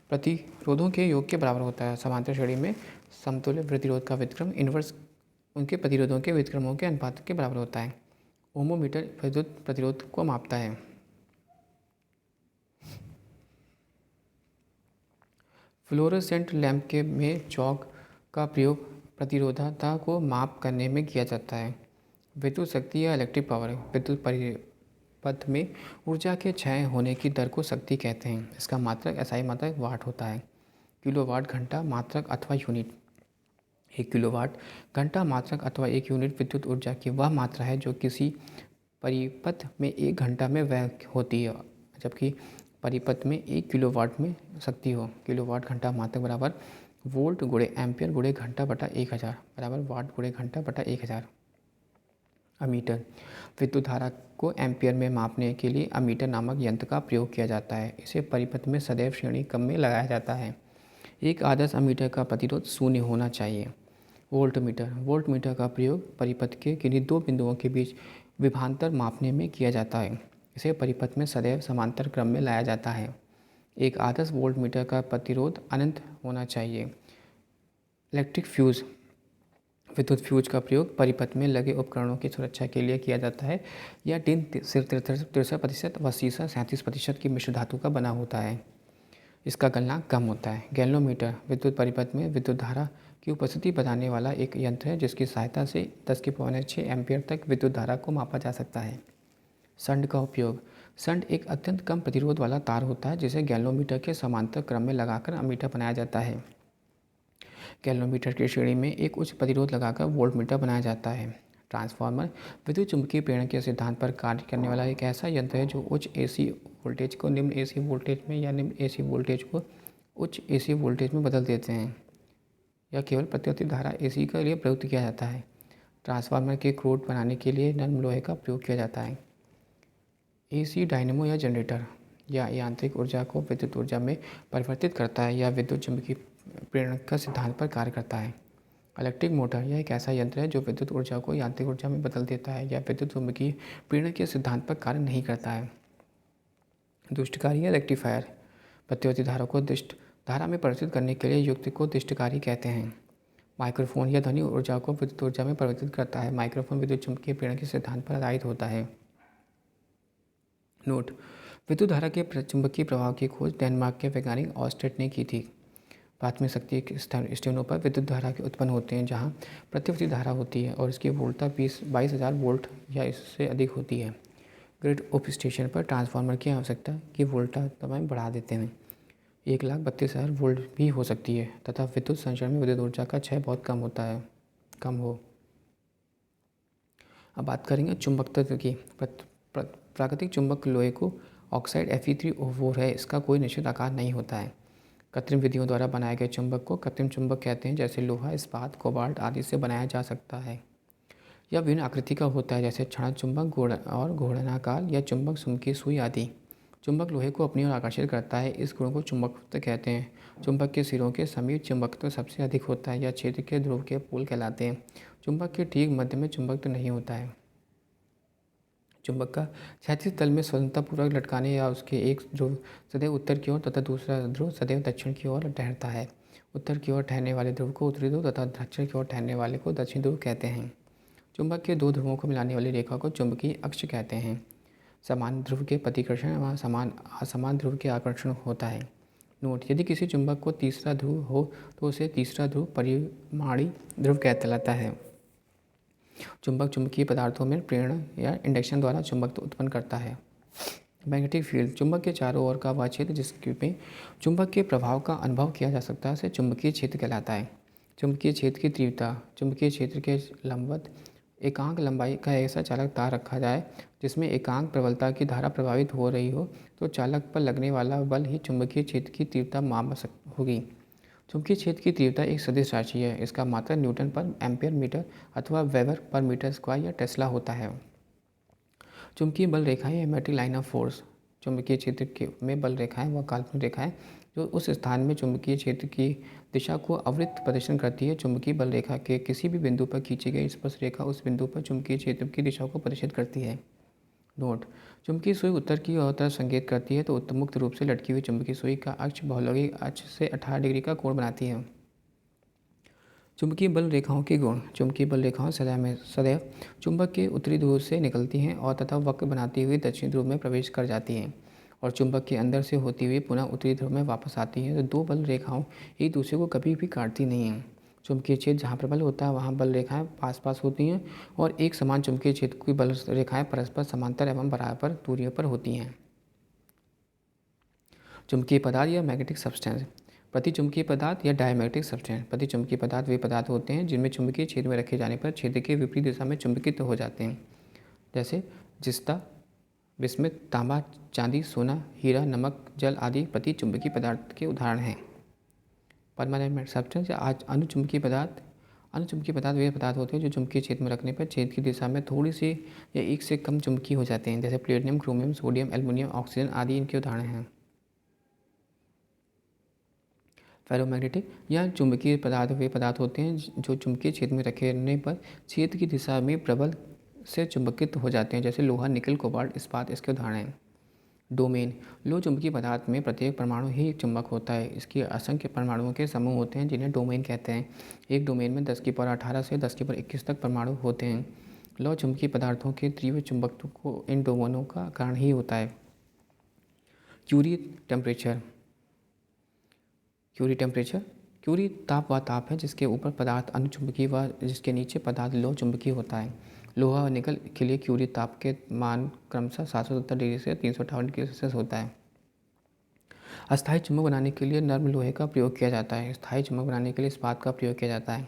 प्रतिरोधों के योग के बराबर होता है। समांतर श्रेणी में समतुल्य प्रतिरोध का व्युत्क्रम इनवर्स उनके प्रतिरोधों के व्युत्क्रमों के अनुपात के बराबर होता है। ओमोमीटर विद्युत प्रतिरोध को मापता है। फ्लोरोसेंट लैंप के में चौक का प्रयोग प्रतिरोधकता को माप करने में किया जाता है। विद्युत शक्ति या इलेक्ट्रिक पावर, विद्युत परिपथ में ऊर्जा के क्षय होने की दर को शक्ति कहते हैं। इसका मात्रक एसआई मात्रक वाट होता है। किलोवाट घंटा मात्रक अथवा यूनिट, 1 किलोवाट घंटा मात्रक अथवा 1 यूनिट विद्युत ऊर्जा की वह मात्रा है जो किसी परिपथ में 1 घंटा में व्यय होती है, जबकि परिपथ में 1 किलोवाट में शक्ति हो। किलोवाट घंटा मात्रक बराबर वोल्ट गुणे एम्पियर गुणे घंटा बटा 1000 बराबर वाट गुणे घंटा बटा 1000। अमीटर, विद्युत धारा को एम्पियर में मापने के लिए अमीटर नामक यंत्र का प्रयोग किया जाता है। इसे परिपथ में सदैव श्रेणी क्रम में लगाया जाता है। एक आदर्श अमीटर का प्रतिरोध 0 होना चाहिए। वोल्टमीटर, वोल्टमीटर का प्रयोग परिपथ के किन्हीं दो बिंदुओं के बीच विभवांतर मापने में किया जाता है। इसे परिपथ में सदैव समांतर क्रम में लाया जाता है। एक आदर्श वोल्टमीटर का प्रतिरोध अनंत होना चाहिए। इलेक्ट्रिक फ्यूज, विद्युत फ्यूज का प्रयोग परिपथ में लगे उपकरणों की सुरक्षा के लिए किया जाता है। यह टिन 63% व सीसा 37% की मिश्र धातु का बना होता है। इसका गलनांक कम होता है। गैल्वेनोमीटर, विद्युत परिपथ में विद्युत धारा की उपस्थिति बताने वाला एक यंत्र है जिसकी सहायता से 10⁻⁶ एम्पियर तक विद्युत धारा को मापा जा सकता है। शंट का उपयोग, शंट एक अत्यंत कम प्रतिरोध वाला तार होता है जिसे गैल्वेनोमीटर के समांतर क्रम में लगाकर अमीटर बनाया जाता है। गैल्वेनोमीटर की श्रेणी में एक उच्च प्रतिरोध लगाकर वोल्टमीटर बनाया जाता है। ट्रांसफार्मर, विद्युत चुम्बकीय प्रेरण के सिद्धांत पर कार्य करने वाला एक ऐसा यंत्र है जो उच्च एसी वोल्टेज को निम्न एसी वोल्टेज में या निम्न एसी वोल्टेज को उच्च एसी वोल्टेज में बदल देते हैं। यह केवल प्रतिवर्ती धारा एसी के लिए प्रयुक्त किया जाता है। ट्रांसफार्मर के क्रोड बनाने के लिए नरम लोहे का प्रयोग किया जाता है। एसी डायनेमो या जनरेटर या यांत्रिक ऊर्जा को विद्युत ऊर्जा में परिवर्तित करता है या विद्युत चुम्बकीय प्रेरण का सिद्धांत पर कार्य करता है। इलेक्ट्रिक मोटर, यह एक ऐसा यंत्र है जो विद्युत ऊर्जा को यांत्रिक ऊर्जा में बदल देता है या विद्युत चुम्बकीय प्रेरण के सिद्धांत पर कार्य नहीं करता है। दुष्टकारी या रेक्टिफायर, प्रतिवर्ती धारा को दुष्ट धारा में परिवर्तित करने के लिए युक्ति को दुष्टकारी कहते हैं। माइक्रोफोन, यह ध्वनि ऊर्जा को विद्युत ऊर्जा में परिवर्तित करता है। माइक्रोफोन विद्युत चुम्बकीय प्रेरण के सिद्धांत पर आधारित होता है। नोट, विद्युत धारा के चुंबकीय प्रभाव की खोज डेनमार्क के वैज्ञानिक ऑस्टेट ने की थी। प्राथमिक शक्ति स्टेशनों पर विद्युत धारा के उत्पन्न होते हैं जहां प्रतिवर्ती धारा होती है और इसकी वोल्टता 22,000 वोल्ट या इससे अधिक होती है। ग्रिड उप स्टेशन पर ट्रांसफार्मर की आवश्यकता की वोल्टता में बढ़ा देते हैं। 1,32,000 वोल्ट भी हो सकती है तथा विद्युत संचरण में विद्युत ऊर्जा का क्षय बहुत कम हो। अब बात करेंगे चुंबकत्व की। प्राकृतिक चुंबक लोहे को ऑक्साइड Fe3O4 है। इसका कोई निश्चित आकार नहीं होता है। कृत्रिम विधियों द्वारा बनाए गए चुंबक को कृत्रिम चुंबक कहते हैं, जैसे लोहा, इस्पात, कोबाल्ट आदि से बनाया जा सकता है। यह विभिन्न आकृति का होता है, जैसे क्षण चुंबक और घूर्णनाकार या चुंबक सुम्की सुई आदि। चुंबक लोहे को अपनी ओर आकर्षित करता है, इस गुण को चुंबकत्व कहते हैं। चुंबक के सिरों के समीप चुंबकत्व सबसे अधिक होता है, यह क्षेत्र के ध्रुव के पोल कहलाते हैं। चुंबक के ठीक मध्य में चुंबकत्व नहीं होता है। चुंबक का क्षैतिज तल में स्वतंत्रतापूर्वक लटकाने या उसके एक ध्रुव सदैव उत्तर की ओर तथा दूसरा ध्रुव सदैव दक्षिण की ओर ठहरता है। उत्तर की ओर ठहरने वाले ध्रुव को उत्तरी ध्रुव तथा दक्षिण की ओर ठहरने वाले को दक्षिण ध्रुव कहते हैं। चुंबक के दो ध्रुवों को मिलाने वाली रेखा को चुंबकीय अक्ष कहते हैं। समान ध्रुव के प्रतिकर्षण व असमान ध्रुव के आकर्षण होता है। नोट: यदि किसी चुंबक को तीसरा ध्रुव हो तो उसे तीसरा ध्रुव परिमाणी ध्रुव कहलाता है। चुंबक चुंबकीय पदार्थों में प्रेरण या इंडक्शन द्वारा चुंबकत्व उत्पन्न करता है। मैग्नेटिक फील्ड: चुंबक के चारों ओर का वह क्षेत्र जिसमें चुंबक के प्रभाव का अनुभव किया जा सकता है उसे चुंबकीय क्षेत्र कहलाता है। चुंबकीय क्षेत्र की तीव्रता: चुंबकीय क्षेत्र के लंबवत एकांक लंबाई का ऐसा चालक तार रखा जाए जिसमें एकांक प्रबलता की धारा प्रभावित हो रही हो तो चालक पर लगने वाला बल ही चुंबकीय क्षेत्र की तीव्रता माप होगी। चुंबकीय क्षेत्र की तीव्रता एक सदिश राशि है। इसका मात्रक न्यूटन पर एम्पीयर मीटर अथवा वेबर पर मीटर स्क्वायर या टेस्ला होता है। चुंबकीय बल रेखाएं या मैग्नेटिक लाइन ऑफ फोर्स: चुंबकीय क्षेत्र में बल रेखाएं व काल्पनिक रेखाएं जो उस स्थान में चुंबकीय क्षेत्र की दिशा को अवृत्त प्रदर्शन करती है। चुंबकीय बल रेखा के किसी भी बिंदु पर खींची गई स्पर्श रेखा उस बिंदु पर चुंबकीय क्षेत्र की दिशा को प्रदर्शित करती है। नोट: चुंबकीय सुई उत्तर की ओर तरफ संकेत करती है तो मुक्त रूप से लटकी हुई चुंबकीय सुई का अक्ष भौगोलिक अक्ष से 18 डिग्री का कोण बनाती है। चुंबकीय बल रेखाओं के गुण: चुंबकीय बल रेखाएं सदैव चुंबक के उत्तरी ध्रुव से निकलती हैं और तथा वक्र बनाती हुई दक्षिणी ध्रुव में प्रवेश कर जाती हैं और चुंबक के अंदर से होती हुई पुनः उत्तरी ध्रुव में वापस आती हैं। तो दो बल रेखाओं एक दूसरे को कभी भी काटती नहीं हैं। चुंबकीय क्षेत्र जहाँ प्रबल होता है वहाँ बल रेखाएं पास पास होती हैं और एक समान चुंबकीय क्षेत्र की बल रेखाएं परस्पर समांतर एवं बराबर दूरियों पर होती हैं। चुंबकीय पदार्थ या मैग्नेटिक सब्सटेंस: प्रतिचुंबकीय पदार्थ या डायमैग्नेटिक सब्सटेंस। प्रतिचुंबकीय पदार्थ वे पदार्थ होते हैं जिनमें चुंबकीय क्षेत्र में रखे जाने पर क्षेत्र के विपरीत दिशा में चुंबकित हो जाते हैं, जैसे जिस्ता, बिस्मित, तांबा, चांदी, सोना, हीरा, नमक, जल आदि प्रतिचुंबकीय पदार्थ के उदाहरण हैं। परमानेंट सब्सटेंस या अनुचुंबकीय पदार्थ वे पदार्थ होते हैं जो चुंबकीय क्षेत्र में रखने पर क्षेत्र की दिशा में थोड़ी सी या एक से कम चुंबकीय हो जाते हैं, जैसे platinum, chromium, sodium, aluminium, oxygen आदि इनके उदाहरण हैं। फेरोमैग्नेटिक या चुंबकीय पदार्थ वे पदार्थ होते हैं जो चुंबकीय क्षेत्र में रखने पर क्षेत्र की दिशा में प्रबल से चुंबकित हो जाते हैं, जैसे लोहा, निकल, कोबाल्ट, इस्पात इसके उदाहरण हैं। डोमेन: लोह चुंबकीय पदार्थ में प्रत्येक परमाणु ही एक चुंबक होता है। इसकी असंख्य परमाणुओं के समूह होते हैं जिन्हें डोमेन कहते हैं। एक डोमेन में 10⁻18 से 10⁻21 तक परमाणु होते हैं। लोह चुंबकीय पदार्थों के तीव्र चुंबकत्व को इन डोमेनों का कारण ही होता है। क्यूरी टेम्परेचर: क्यूरी ताप वह ताप है जिसके ऊपर पदार्थ अनुचुंबकीय व जिसके नीचे पदार्थ लोह चुंबकीय होता है। लोहा और निकल के लिए क्यूरी ताप के मान क्रमशः 770 डिग्री से 358 डिग्री सेल्सियस होता है। अस्थायी चुंबक बनाने के लिए नर्म लोहे का प्रयोग किया जाता है। स्थायी चुंबक बनाने के लिए इस्पात का प्रयोग किया जाता है।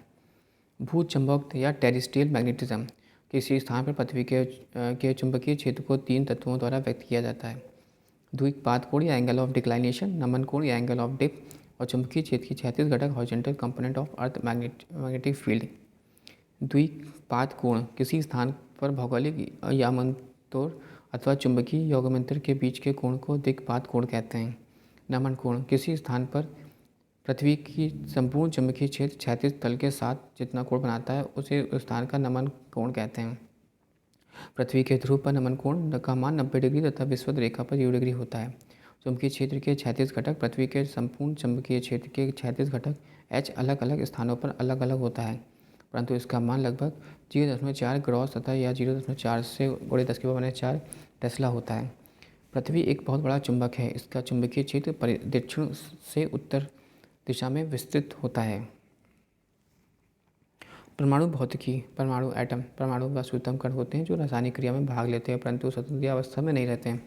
भू चुंबक या टेरेस्ट्रियल मैग्नेटिज्म: किसी स्थान पर पृथ्वी के चुंबकीय क्षेत्र को 3 तत्वों द्वारा व्यक्त किया जाता है: द्विपात कोण या एंगल ऑफ डिक्लाइनेशन, नमन कोण या एंगल ऑफ डिप और चुंबकीय क्षेत्र की क्षैतिज घटक horizontal component of earth magnetic field. द्विपात कोण किसी स्थान पर भौगोलिक यामांतर अथवा चुंबकीय योगांतर के बीच के कोण को द्विपात कोण कहते हैं। नमन कोण किसी स्थान पर पृथ्वी की संपूर्ण चुंबकीय क्षेत्र क्षैतिज तल के साथ जितना कोण बनाता है उसे उस स्थान का नमन कोण कहते हैं। पृथ्वी के ध्रुव पर नमन कोण का मान 90 डिग्री तथा विषुवत रेखा पर 0 डिग्री होता है। चुंबकीय क्षेत्र के क्षैतिज घटक पृथ्वी के संपूर्ण चुंबकीय क्षेत्र के क्षैतिज घटक H अलग अलग स्थानों पर अलग अलग होता है, परंतु इसका मान लगभग 0.4 ग्रॉस तथा या 0.4 से × 10⁻⁴ टेस्ला होता है। पृथ्वी एक बहुत बड़ा चुंबक है। इसका चुंबकीय क्षेत्र दक्षिण से उत्तर दिशा में विस्तृत होता है। परमाणु भौतिकी: परमाणु एटम परमाणु व सूक्ष्म कण होते हैं जो रासायनिक क्रिया में भाग लेते हैं परंतु स्वतंत्र अवस्था में नहीं रहते हैं।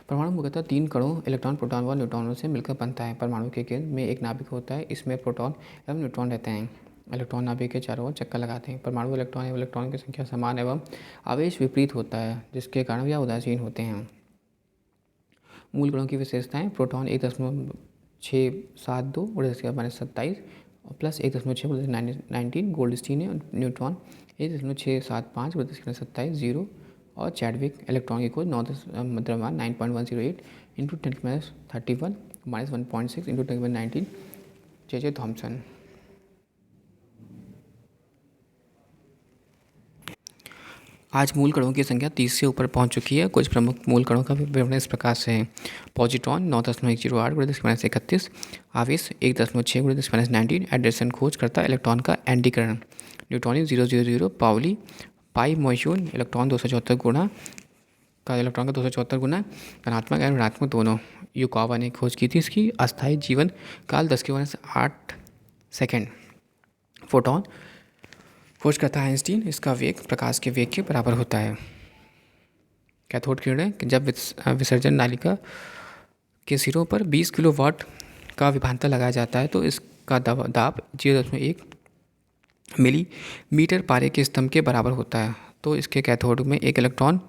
परमाणु मुख्यतः 3 कणों इलेक्ट्रॉन, प्रोटॉन व न्यूट्रॉनों से मिलकर बनता है। परमाणु के केंद्र में एक नाभिक होता है, इसमें प्रोटॉन एवं न्यूट्रॉन रहते हैं। इलेक्ट्रॉन नाभिक के चारों ओर चक्कर लगाते हैं। परमाणु इलेक्ट्रॉन एवं इलेक्ट्रॉन की संख्या समान एवं आवेश विपरीत होता है जिसके कारण यह उदासीन होते हैं। मूल कणों की विशेषताएं: प्रोटॉन 1.672 × 10⁻27 प्लस 1.6 × 19 गोल्डस्टीन है। न्यूट्रॉन 1.675 × 10⁻27 0 और चैडविक इलेक्ट्रॉन की खोज 9.108 इंटू 10⁻31 -1.6 इंटू 10⁻19 जे थॉम्सन। आज मूल कणों की संख्या 30 से ऊपर पहुंच चुकी है। कुछ प्रमुख मूल कणों का विवरण इस प्रकार से है। पॉजिट्रॉन 9.108 × 10⁻31, आवेश 1.6 × 10⁻19, एंडरसन खोज करता इलेक्ट्रॉन का एंडीकरण। न्यूट्रॉनिक 000, पाउली पाई मोइशून इलेक्ट्रॉन 274 गुना का इलेक्ट्रॉन का 274 गुना, धनात्मक एवं ऋणात्मक दोनों। युकावा ने खोज की थी। इसकी अस्थायी जीवन काल 10⁻8 सेकेंड। फोटोन खोज करता है आइंस्टीन। इसका वेग प्रकाश के वेग के बराबर होता है। कैथोड किरणें जब विसर्जन नालिका के सिरों पर 20 किलोवाट का विभवांतर लगाया जाता है तो इसका दाब 0.1 मिलीमीटर पारे के स्तंभ के बराबर होता है। तो इसके कैथोड में एक इलेक्ट्रॉन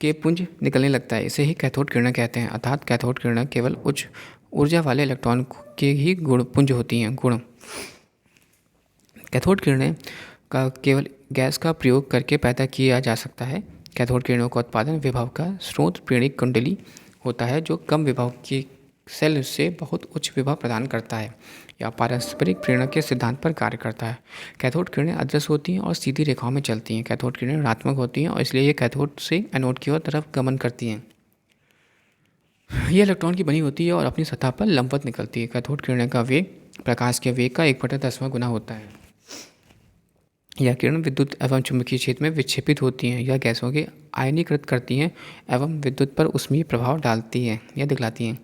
के पुंज निकलने लगता है। इसे ही कैथोड किरणें कहते हैं। अर्थात कैथोड किरणें केवल उच्च ऊर्जा वाले इलेक्ट्रॉन के ही गुण पुंज होती हैं। गुण कैथोड किरणें का केवल गैस का प्रयोग करके पैदा किया जा सकता है। कैथोड किरणों का उत्पादन विभव का स्रोत प्रेरक कुंडली होता है जो कम विभव की सेल से बहुत उच्च विभव प्रदान करता है या पारस्परिक प्रेरणा के सिद्धांत पर कार्य करता है। कैथोड किरणें अदृश्य होती हैं और सीधी रेखाओं में चलती हैं। कैथोड किरणें ऋणात्मक होती हैं और इसलिए ये कैथोड से एनोड की ओर तरफ गमन करती हैं। ये इलेक्ट्रॉन की बनी होती है और अपनी सतह पर लंबवत निकलती है। कैथोड किरणें का वेग प्रकाश के वेग का 1/10वां गुना होता है। यह किरण विद्युत एवं चुंबकीय क्षेत्र में विक्षेपित होती हैं या गैसों के आयनीकृत करती हैं एवं विद्युत पर ऊष्मीय प्रभाव डालती हैं या दिखलाती हैं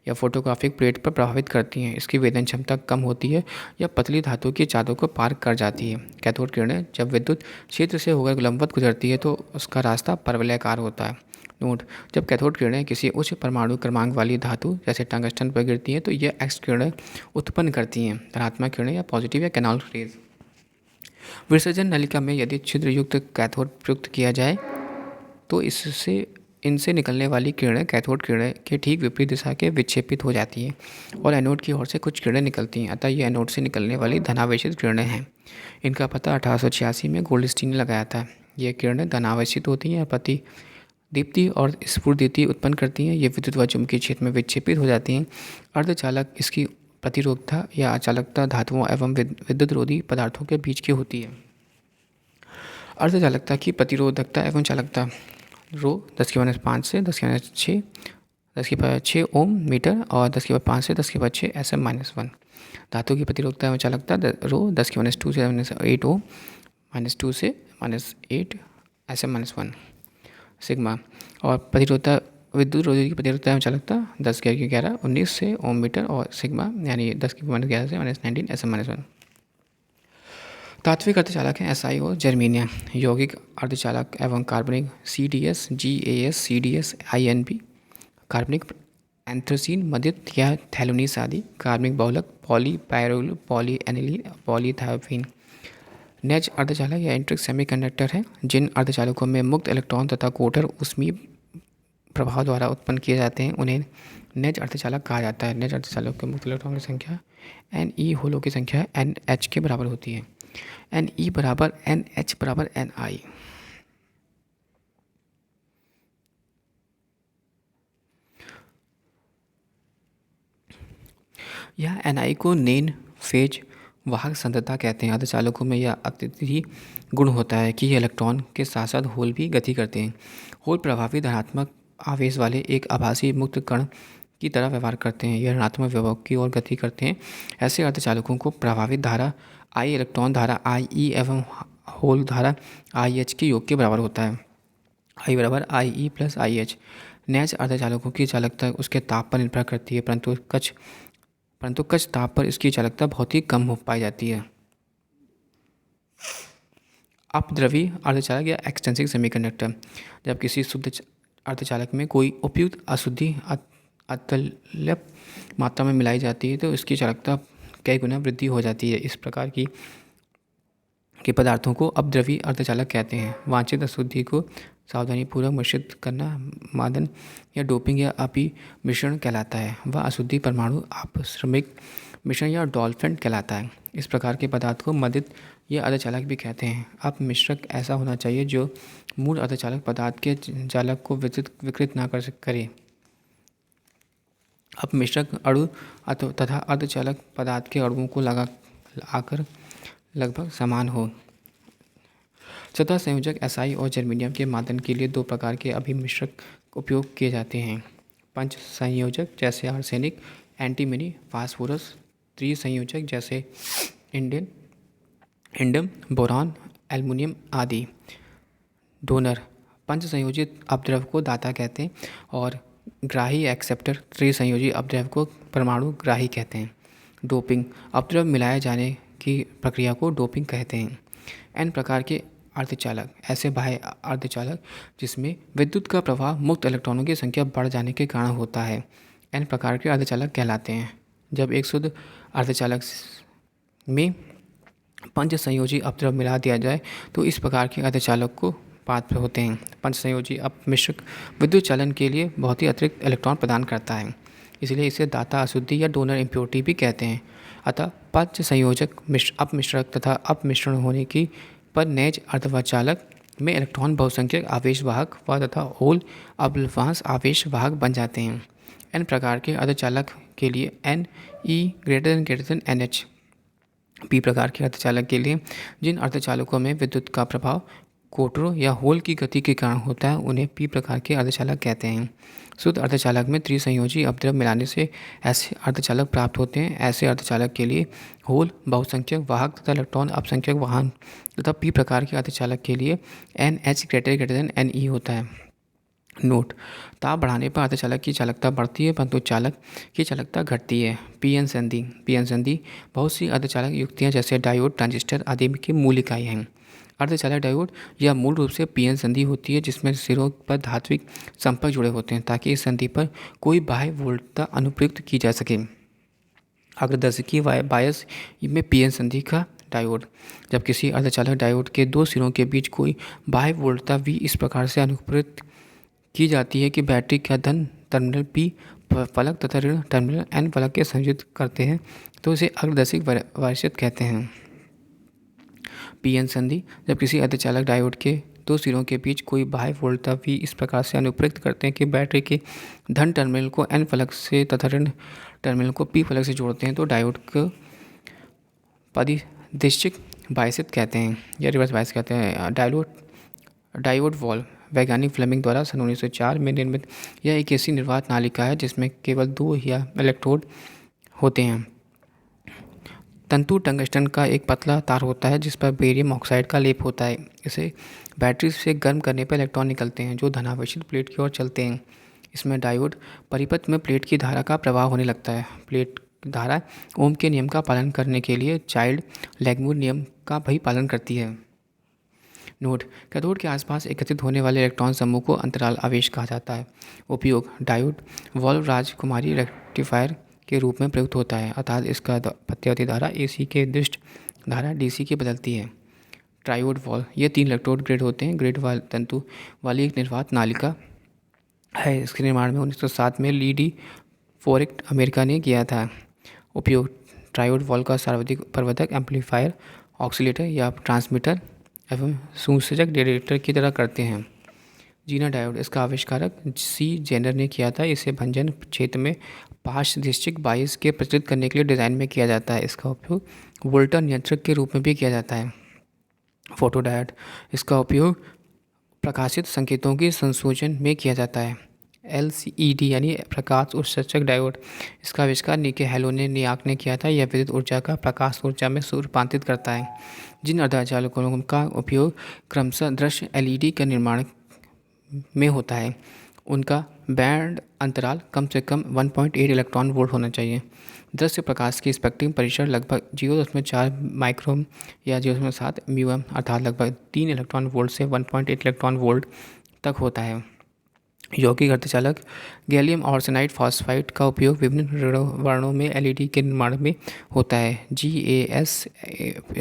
या फोटोग्राफिक प्लेट पर प्रभावित करती हैं। इसकी वेदन क्षमता कम होती है या पतली धातु की चादर को पार कर जाती है। कैथोड किरणें जब विद्युत क्षेत्र से होकर लंबवत गुजरती है तो उसका रास्ता परवलयाकार होता है। नोट: जब कैथोड किरणें किसी उच्च परमाणु क्रमांक वाली धातु जैसे टंगस्टन पर गिरती हैं तो यह एक्स किरणें उत्पन्न करती हैं। धनात्मक किरणें या पॉजिटिव या कैनोड रेज। विसर्जन नलिका में यदि छिद्रयुक्त कैथोड प्रयुक्त किया जाए तो इनसे निकलने वाली किरणें कैथोड किरणें के ठीक विपरीत दिशा के विक्षेपित हो जाती हैं और एनोड की ओर से कुछ किरणें निकलती हैं। अतः ये एनोड से निकलने वाली धनावेशित किरणें हैं। इनका पता 1886 में गोल्डस्टीन ने लगाया था। ये किरणें धनावेशित होती हैं, प्रतिदीप्ति और स्फुरदीप्ति उत्पन्न करती हैं। ये विद्युत व चुंबकीय क्षेत्र में विक्षेपित हो जाती हैं। अर्धचालक इसकी प्रतिरोधकता या अचालकता धातुओं एवं विद्युतरोधी पदार्थों के बीच की होती है। अर्धचालकता की प्रतिरोधकता एवं चालकता रो 10⁻5 से 10⁻6 10⁻6 ओम मीटर और 10⁻5 से 10⁻6 SM-1। धातु की प्रतिरोधकता एवं चालकता रो 10⁻2 से 8 ओम -2 से -8 SM-1 सिग्मा। और प्रतिरोधकता विद्युत रोधी की प्रतिरोधकता एवं चालकता 10⁻11 19 से ओम मीटर और सिग्मा यानी 10⁻11 से -19 SM-1। तात्विक अर्धचालक हैं SI और जर्मेनियम। यौगिक अर्धचालक एवं कार्बनिक CDS, GAS, CDS, INP, कार्बनिक एंथ्रासीन, मदित या थैलोनीस आदि। कार्बनिक बहुलक पॉलीपायरोल, पॉलीएनिलीन, पॉलीथायोफीन। नेज अर्धचालक या इंट्रिक सेमीकंडक्टर हैं। जिन अर्धचालकों में मुक्त इलेक्ट्रॉन तथा कोटर ऊष्मीय प्रभाव द्वारा उत्पन्न किए जाते हैं उन्हें नेज अर्धचालक कहा जाता है। नेज अर्धचालक के मुक्त इलेक्ट्रॉन की संख्या Ne होलों की संख्या NH के बराबर होती है। Ne बराबर NH बराबर Ni। यह Ni को नेन फेज वाहक सांद्रता कहते हैं। अर्धचालकों में यह अतिथि गुण होता है कि ये इलेक्ट्रॉन के साथ साथ होल भी गति करते हैं। होल प्रभावी धनात्मक आवेश वाले एक आभासी मुक्त कण की तरह व्यवहार करते हैं। यह ऋणात्मक विभव की ओर गति करते हैं। ऐसे अर्धचालकों को प्रभावित धारा I इलेक्ट्रॉन धारा IE एवं होल धारा IH के योग के बराबर होता है। I बराबर IE प्लस IH। नेज अर्धचालकों की चालकता उसके ताप पर निर्भर करती है परंतु कच्छ ताप पर इसकी चालकता बहुत ही कम हो पाई जाती है। अपद्रवी अर्धचालक या एक्सटेंसिव सेमीकंडक्टर। जब किसी शुद्ध अर्धचालक में कोई उपयुक्त अशुद्धि अतुल्य मात्रा में मिलाई जाती है तो इसकी चालकता कई गुना वृद्धि हो जाती है। इस प्रकार के पदार्थों को अपद्रवी अर्धचालक कहते हैं। वांछित अशुद्धि को सावधानीपूर्वक मिश्रित करना मादन या डोपिंग या अभिमिश्रण कहलाता है। वह अशुद्धि परमाणु आपश्रमिक मिश्रण या डॉल्फेंट कहलाता है। इस प्रकार के पदार्थ को मदित यह अर्धचालक भी कहते हैं। अपमिश्रक ऐसा होना चाहिए जो मूल अर्धचालक पदार्थ के चालक को विकृत ना करे। अपमिश्रक अणु तथा अर्धचालक पदार्थ के अणुओं को आकर लगभग समान हो। सतह संयोजक SI और जर्मेनियम के मादन के लिए 2 प्रकार के अभिमिश्रक उपयोग किए जाते हैं। पंच संयोजक जैसे आर्सेनिक, एंटीमनी, फास्फोरस। त्रिसंयोजक जैसे इंडियम, बोरान, एल्युमिनियम आदि। डोनर पंच संयोजित अपद्रव को दाता कहते हैं और ग्राही एक्सेप्टर त्रिसंयोजी अपद्रव को परमाणु ग्राही कहते हैं। डोपिंग अपद्रव मिलाए जाने की प्रक्रिया को डोपिंग कहते हैं। N प्रकार के अर्धचालक ऐसे बाह्य अर्धचालक जिसमें विद्युत का प्रवाह मुक्त इलेक्ट्रॉनों की संख्या बढ़ जाने के कारण होता है, N प्रकार के अर्धचालक कहलाते हैं। जब एक शुद्ध अर्धचालक में पंच संयोजी अपद्रव मिला दिया जाए तो इस प्रकार के अर्धचालक को पात्र होते हैं। पंच संयोजी अपमिश्रक विद्युत चालन के लिए बहुत ही अतिरिक्त इलेक्ट्रॉन प्रदान करता है, इसलिए इसे दाता अशुद्धि या डोनर इम्प्योरिटी भी कहते हैं। अतः पंच संयोजक अपमिश्रक तथा अपमिश्रण होने की पर नैज अर्धचालक में इलेक्ट्रॉन बहुसंख्यक आवेश वाहक व तथा होल अवल्फांस आवेश वाहक बन जाते हैं। N प्रकार के अर्धचालक के लिए NE greater than NH। P प्रकार के अर्धचालक के लिए जिन अर्धचालकों में विद्युत का प्रभाव कोटरों या होल की गति के कारण होता है उन्हें P प्रकार के अर्धचालक कहते हैं। शुद्ध अर्धचालक में त्रिसंयोजी अपद्रव मिलाने से ऐसे अर्धचालक प्राप्त होते हैं। ऐसे अर्धचालक के लिए होल बहुसंख्यक वाहक तथा इलेक्ट्रॉन अल्पसंख्यक वाहक तथा P प्रकार के अर्धचालक के लिए NH greater than Ne होता है। नोट ताप बढ़ाने पर अर्धचालक की चालकता बढ़ती है परंतु चालक की चालकता घटती है। पीएन संधि बहुत सी अर्धचालक युक्तियाँ जैसे डायोड, ट्रांजिस्टर आदि की मूल इकाई हैं। अर्धचालक डायोड यह मूल रूप से पीएन संधि होती है जिसमें सिरों पर धात्विक संपर्क जुड़े होते हैं ताकि इस संधि पर कोई बाह्य वोल्टता अनुप्रयुक्त की जा सके। अग्रदर्शकीय बायस में पीएन संधि का डायोड जब किसी अर्धचालक डायोड के 2 सिरों के बीच कोई बाह्य वोल्टता V इस प्रकार से अनुप्रयुक्त की जाती है कि बैटरी का धन टर्मिनल P फलक तथा ऋण टर्मिनल N फलक के संयोजित करते हैं तो इसे अग्रदर्शक वायसियत कहते हैं। पीएन संधि जब किसी अर्धचालक डायोड के 2 सिरों के बीच कोई बाह्य वोल्टता V इस प्रकार से अनुप्रयुक्त करते हैं कि बैटरी के धन टर्मिनल को N फलक से तथा ऋण टर्मिनल को P फलक से जोड़ते हैं तो डायोड को परिदृश्यक बायसियत कहते हैं या रिवर्स बायस कहते हैं। डायोड वॉल्व वैज्ञानिक फ्लेमिंग द्वारा सन 1904 में निर्मित यह एक ऐसी निर्वात नालिका है जिसमें केवल 2 या इलेक्ट्रोड होते हैं। तंतु टंगस्टन का एक पतला तार होता है जिस पर बेरियम ऑक्साइड का लेप होता है। इसे बैटरी से गर्म करने पर इलेक्ट्रॉन निकलते हैं जो धनावेशित प्लेट की ओर चलते हैं। इसमें डायोड परिपथ में प्लेट की धारा का प्रवाह होने लगता है। प्लेट धारा ओम के नियम का पालन करने के लिए चाइल्ड लैगमूर नियम का भी पालन करती है। नोट कैथोड के आसपास एकत्रित होने वाले इलेक्ट्रॉन समूह को अंतराल आवेश कहा जाता है। उपयोग डायोड वॉल्व राजकुमारी रेक्टिफायर के रूप में प्रयुक्त होता है अर्थात इसका प्रत्यावर्ती धारा AC के दृष्ट धारा DC की बदलती है। ट्रायोड वॉल्व ये 3 इलेक्ट्रोड ग्रिड होते हैं। ग्रिड तंतु वाली एक निर्वात नालिका है। इसके निर्माण में 1907 में लीडी फोरेक्ट अमेरिका ने किया था। उपयोग ट्रायोड वॉल्व का सर्वाधिक प्रवर्धक एम्पलीफायर, ऑक्सीलेटर या ट्रांसमीटर एवं सूचक रेडिएटर की तरह करते हैं। जीना डायोड इसका आविष्कारक C जेनर ने किया था। इसे भंजन क्षेत्र में पारदर्शिक बायस के प्रचलित करने के लिए डिज़ाइन में किया जाता है। इसका उपयोग वोल्टा नियंत्रक के रूप में भी किया जाता है। फोटो डायोड इसका उपयोग प्रकाशित संकेतों के संशोधन में किया जाता है। LCED यानी प्रकाश उत्सर्जक डायोड इसका आविष्कार निके हेलोनियाक ने किया था। यह विद्युत ऊर्जा का प्रकाश ऊर्जा में रूपांतरित करता है। जिन अर्धचालकों का उपयोग क्रमशः दृश्य LED के निर्माण में होता है उनका बैंड अंतराल कम से कम 1.8 इलेक्ट्रॉन वोल्ट होना चाहिए। दृश्य प्रकाश की स्पेक्ट्रम परिसर लगभग 0.4 माइक्रोम या 0.7 म्यूएम अर्थात लगभग 3 इलेक्ट्रॉन वोल्ट से 1.8 इलेक्ट्रॉन वोल्ट तक होता है। यौगिक अर्धचालक गैलियम आर्सेनाइड फॉस्फाइड का उपयोग विभिन्न वर्णों में LED के निर्माण में होता है। GaS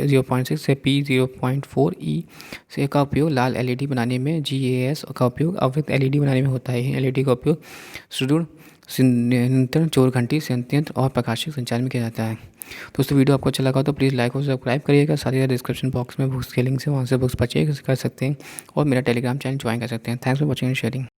0.6 से P0.4E से का उपयोग लाल LED बनाने में, GaS का उपयोग अवृत LED बनाने में होता है। LED का उपयोग सुदृढ़ नियंत्रण, चोर घंटी संयंत्र और प्रकाशिक संचार में किया जाता है। दोस्तों वीडियो आपको अच्छा लगा तो प्लीज़ लाइक और सब्सक्राइब करिएगा। साथ ही डिस्क्रिप्शन बॉक्स में बुक्स के लिंक्स है, वहाँ से बुक्स परचेज कर सकते हैं और मेरा टेलीग्राम चैनल ज्वाइन कर सकते हैं। Thanks for watching and sharing.